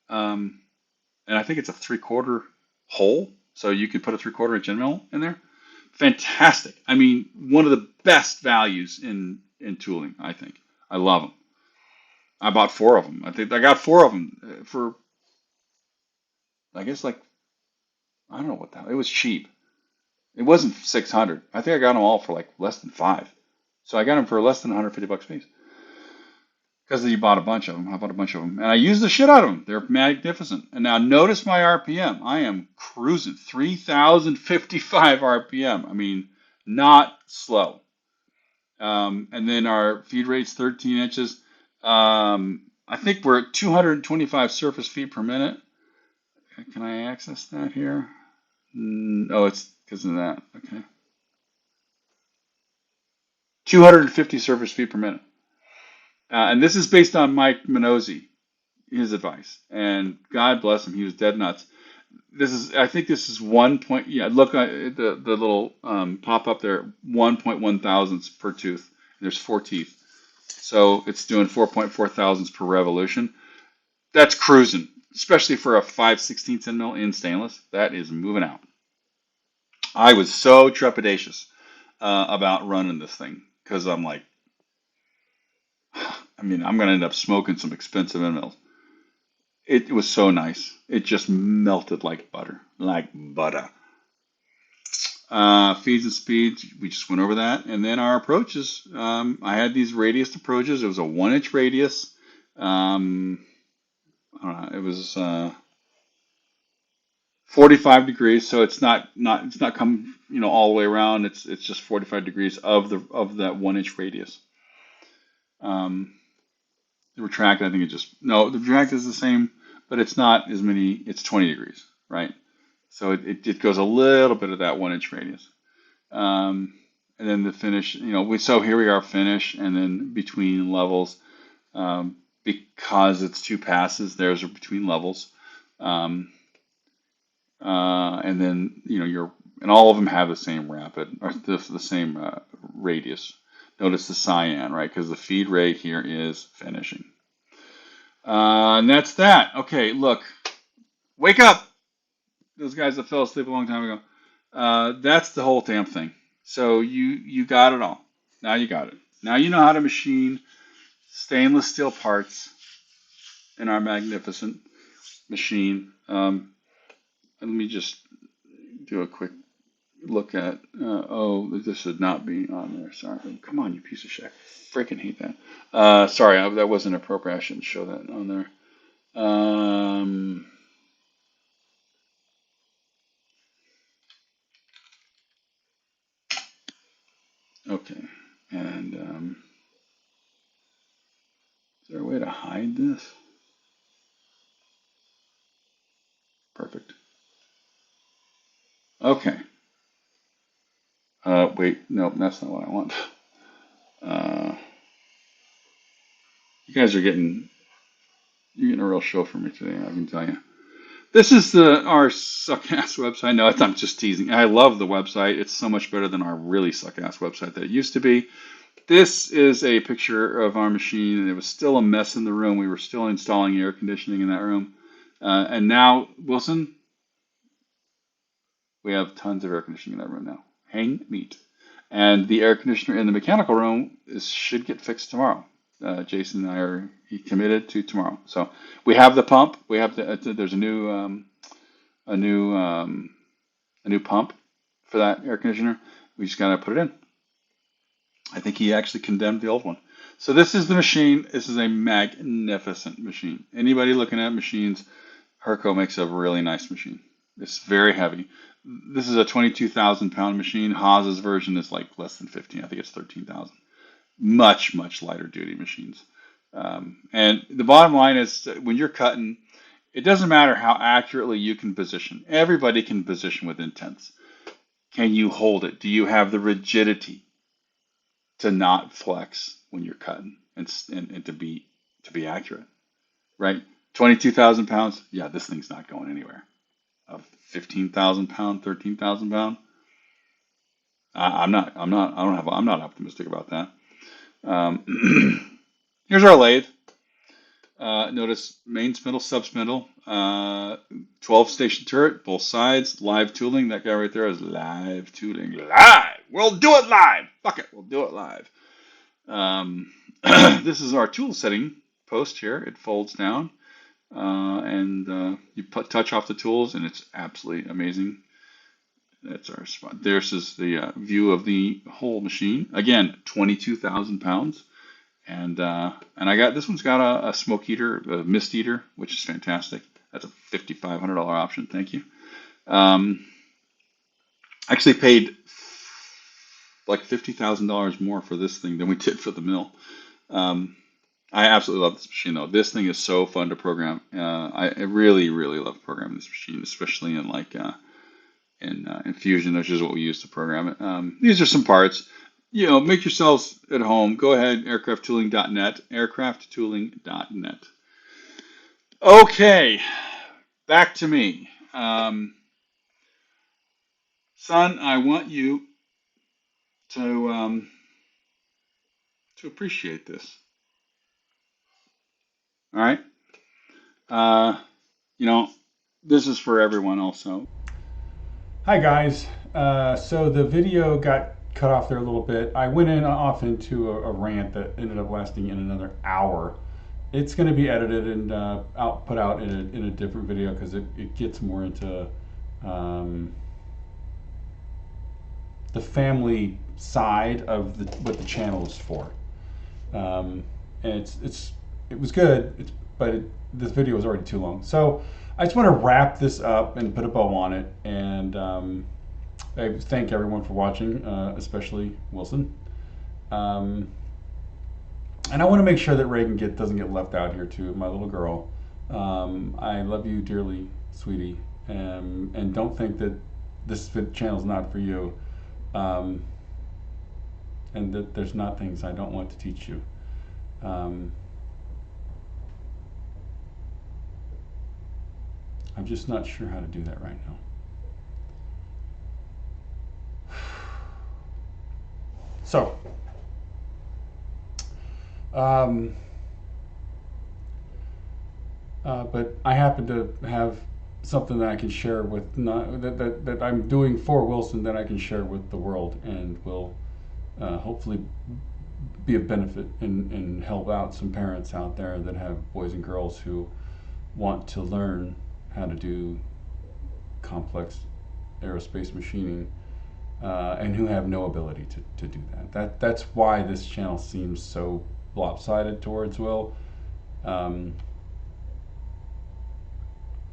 And I think it's a 3/4 hole, so you could put a 3/4 inch end mill in there. Fantastic. I mean, one of the best values in tooling, I think. I love them. I bought 4 of them. I think I got 4 of them for, I guess, like, I don't know what the hell. It was cheap. It wasn't 600. I think I got them all for like less than 5. So I got them for less than $150 a piece. Because you bought a bunch of them. I bought a bunch of them. And I used the shit out of them. They're magnificent. And now notice my RPM. I am cruising 3,055 RPM. I mean, not slow. And then our feed rate's 13 inches. I think we're at 225 surface feet per minute. Can I access that here? Oh, it's because of that. Okay. 250 surface feet per minute. And this is based on Mike Minozzi, his advice. And God bless him, he was dead nuts. I think this is 1 point, yeah, look at the little pop up there, 1.1 thousandths per tooth. There's 4 teeth. So it's doing 4.4 thousandths per revolution. That's cruising, especially for a 5/16 mil in stainless. That is moving out. I was so trepidatious about running this thing because I'm like, I mean, I'm going to end up smoking some expensive end mills. It was so nice. It just melted like butter, like butter. Feeds and speeds, we just went over that. And then our approaches, I had these radius approaches. It was a 1 inch radius. Um, I don't know, it was 45 degrees, so it's not come all the way around. It's just 45 degrees of that 1 inch radius. Um, the retract, I think it just no, the retract is the same, but it's not as many. It's 20 degrees, right? So it goes a little bit of that 1 inch radius. Um, and then the finish, so here we are finish, and then between levels, because it's 2 passes, there's a between levels. Um, and then and all of them have the same rapid or the same radius. Notice the cyan, right? Because the feed rate here is finishing. And that's that. Okay, look, wake up, those guys that fell asleep a long time ago. That's the whole damn thing. So you got it all. Now you got it. Now you know how to machine stainless steel parts in our magnificent machine. Let me just do a quick look at. Oh, this should not be on there. Sorry. Come on, you piece of shit. I freaking hate that. Sorry, that wasn't appropriate. I shouldn't show that on there. Okay. And is there a way to hide this? Perfect. Okay. Wait, no, that's not what I want. Uh, you guys are you're getting a real show for me today, I can tell you. This is our suck-ass website. No, I'm just teasing. I love the website. It's so much better than our really suck-ass website that it used to be. This is a picture of our machine, and it was still a mess in the room. We were still installing air conditioning in that room. And now, Wilson, we have tons of air conditioning in that room now. Hang meat. And the air conditioner in the mechanical room should get fixed tomorrow. Jason and I are committed to tomorrow. So we have the pump. We have there's a new pump for that air conditioner. We just gotta put it in. I think he actually condemned the old one. So this is the machine. This is a magnificent machine. Anybody looking at machines, Herco makes a really nice machine. It's very heavy. This is a 22,000 pound machine. Haas's version is like less than 15. I think it's 13,000. Much, much lighter duty machines. And the bottom line is when you're cutting, it doesn't matter how accurately you can position. Everybody can position within tenths. Can you hold it? Do you have the rigidity to not flex when you're cutting and to be accurate, right? 22,000 pounds. Yeah, this thing's not going anywhere. A 15,000 pound, 13,000 pound. I'm not optimistic about that. Here's our lathe. Notice main spindle, sub spindle, 12 station turret, both sides, live tooling. That guy right there is live tooling. Live! We'll do it live! Fuck it, we'll do it live. This is our tool setting post here. It folds down, and you touch off the tools, and it's absolutely amazing. That's our spot. This is the view of the whole machine. Again, 22,000 pounds. And I got this one's got a smoke heater, a mist heater, which is fantastic. That's a $5,500 option. Thank you. Actually paid like $50,000 more for this thing than we did for the mill. I absolutely love this machine though. This thing is so fun to program. I really, really love programming this machine, especially in like in Fusion, which is what we use to program it. These are some parts. Make yourselves at home. Go ahead, aircrafttooling.net, aircrafttooling.net. Okay, back to me. Son, I want you to appreciate this. All right? This is for everyone also. Hi guys. So the video got cut off there a little bit. I went off into a rant that ended up lasting in another hour. It's going to be edited and put out in a different video because it gets more into the family side of what the channel is for. And it was good, but this video was already too long. So I just want to wrap this up and put a bow on it. And I thank everyone for watching, especially Wilson. And I want to make sure that Reagan doesn't get left out here too, my little girl. I love you dearly, sweetie. And don't think that this channel is not for you. And that there's not things I don't want to teach you. I'm just not sure how to do that right now. So, but I happen to have something that I can share with that I'm doing for Wilson that I can share with the world and will hopefully be of benefit and help out some parents out there that have boys and girls who want to learn how to do complex aerospace machining and who have no ability to do that. That's why this channel seems so lopsided towards Will. And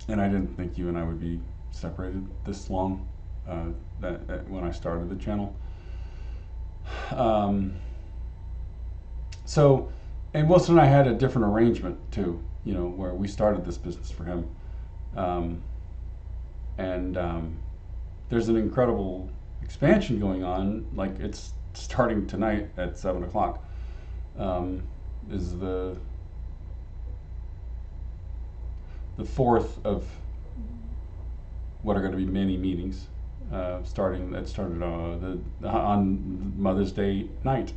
I didn't think you and I would be separated this long when I started the channel. So, and Wilson and I had a different arrangement too, where we started this business for him. There's an incredible expansion going on, like it's starting tonight at 7 o'clock. Is the fourth of what are going to be many meetings that started on Mother's Day night.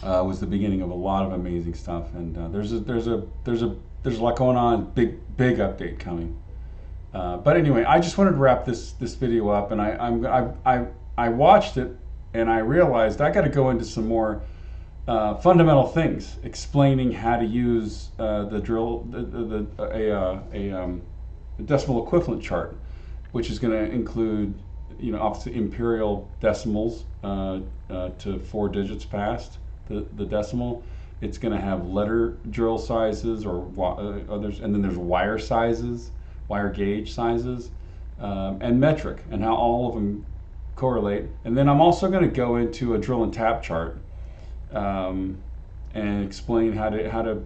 Was the beginning of a lot of amazing stuff, and there's a lot going on. Big update coming. But anyway, I just wanted to wrap this video up, and I watched it and I realized I got to go into some more fundamental things, explaining how to use the drill, a decimal equivalent chart, which is going to include, obviously imperial decimals to 4 digits past the decimal. It's going to have letter drill sizes or others, and then there's wire sizes, wire gauge sizes, and metric, and how all of them correlate. And then I'm also going to go into a drill and tap chart. And explain how to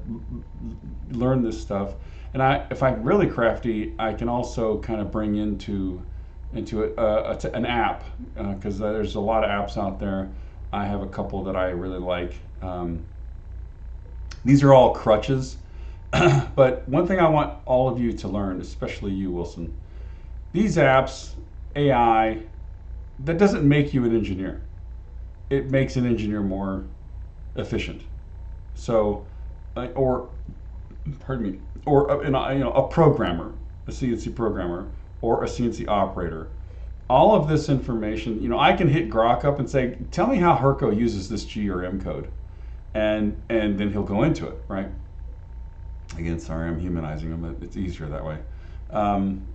learn this stuff. And if I'm really crafty, I can also kind of bring into an app, because there's a lot of apps out there. I have a couple that I really like. These are all crutches, but one thing I want all of you to learn, especially you, Wilson, these apps, AI, that doesn't make you an engineer. It makes an engineer more efficient. So, or a programmer, a CNC programmer, or a CNC operator. All of this information, I can hit Grok up and say, tell me how Herco uses this G or M code. And then he'll go into it, right? Again, sorry, I'm humanizing him, but it's easier that way.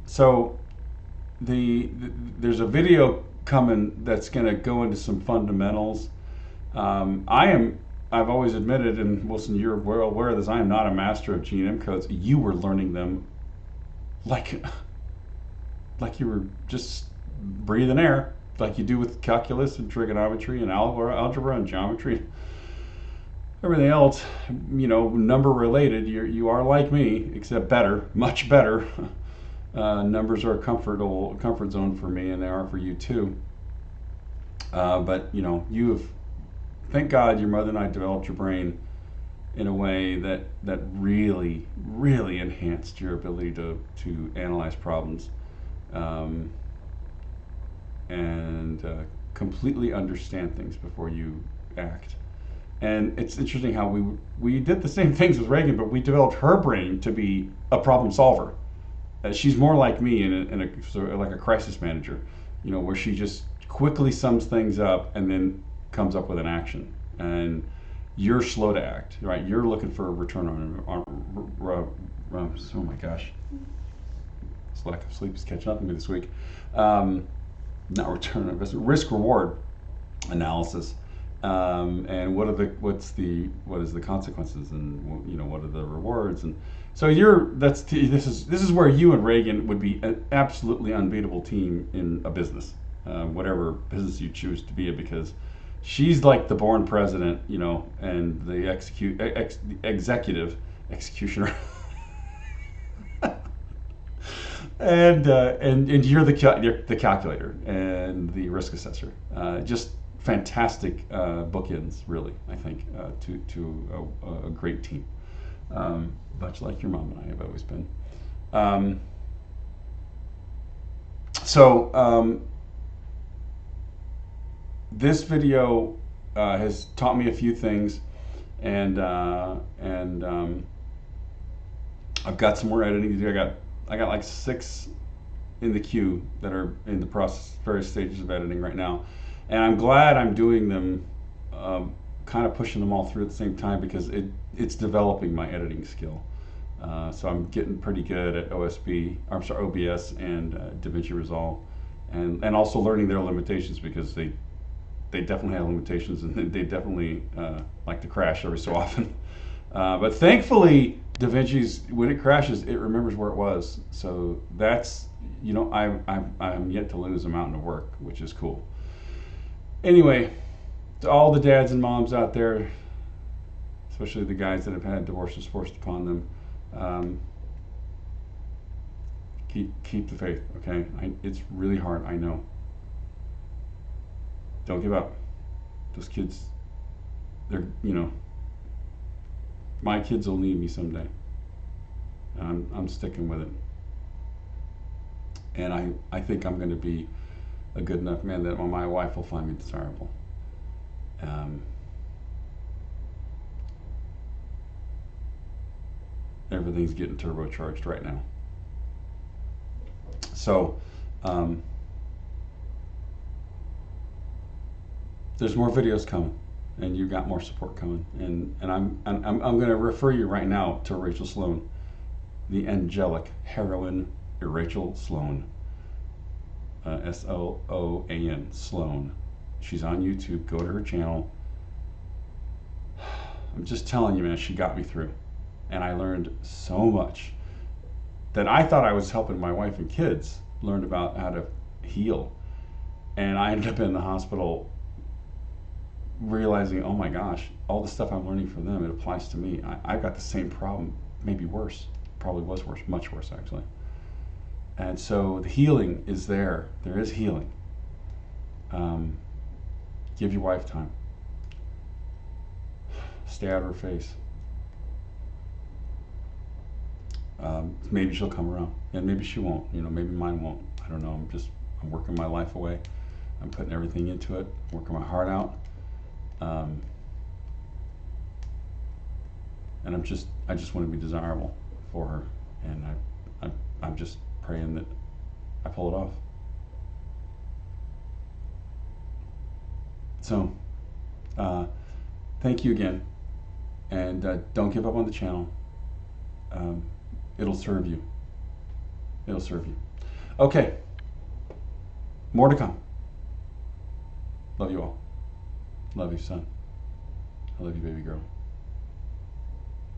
So there's a video coming that's going to go into some fundamentals. I've always admitted, and Wilson, you're well aware of this, I am not a master of G and M codes. You were learning them like you were just breathing air, like you do with calculus and trigonometry and algebra and geometry. Everything else, number related, you are like me, except better, much better. Numbers are a comfort zone for me, and they are for you too. But you know, thank God your mother and I developed your brain in a way that really, really enhanced your ability to analyze problems, um, and completely understand things before you act. And it's interesting how we did the same things with Reagan, but we developed her brain to be a problem solver. She's more like me sort of like a crisis manager, you know, where she just quickly sums things up and then comes up with an action. And you're slow to act, right? You're looking for a return oh my gosh, this lack of sleep is catching up with me this week. Um, Not return on investment, risk reward analysis, and what is the consequences, and you know, what are the rewards, and so this is where you and Reagan would be an absolutely unbeatable team in a business, whatever business you choose to be in, because she's like the born president, you know, and the executive executioner. And you're the calculator and the risk assessor. Just fantastic bookends, really. I think to a great team, much like your mom and I have always been. Um, so this video has taught me a few things, and I've got some more editing to do. I got like 6 in the queue that are in the process, various stages of editing right now, and I'm glad I'm doing them, kind of pushing them all through at the same time, because it's developing my editing skill. So I'm getting pretty good at OBS and DaVinci Resolve, and also learning their limitations, because they definitely have limitations, and they definitely like to crash every so often. But thankfully, DaVinci's, when it crashes, it remembers where it was. So that's, you know, I'm yet to lose a mountain of work, which is cool. Anyway, to all the dads and moms out there, especially the guys that have had divorces forced upon them, keep the faith. Okay, it's really hard, I know. Don't give up. Those kids, they're, you know, my kids will need me someday. I'm sticking with it. And I think I'm going to be a good enough man that my wife will find me desirable. Everything's getting turbocharged right now. So, there's more videos coming, and you got more support coming, and I'm going to refer you right now to Rachel Sloan, the angelic heroine Rachel Sloan, Sloan, Sloan. She's on YouTube. Go to her channel. I'm just telling you, man, she got me through, and I learned so much that I thought I was helping my wife and kids learn about how to heal, and I ended up in the hospital realizing, oh my gosh, all the stuff I'm learning from them, it applies to me. I've got the same problem, maybe worse. Probably was worse, much worse actually. And so the healing is there. There is healing. Give your wife time. Stay out of her face. Maybe she'll come around, and maybe she won't. You know, maybe mine won't. I don't know. I'm working my life away. I'm putting everything into it, working my heart out. And I just want to be desirable for her, and I'm just praying that I pull it off. So, thank you again, and don't give up on the channel. It'll serve you. It'll serve you. Okay, more to come. Love you all. Love you, son. I love you, baby girl.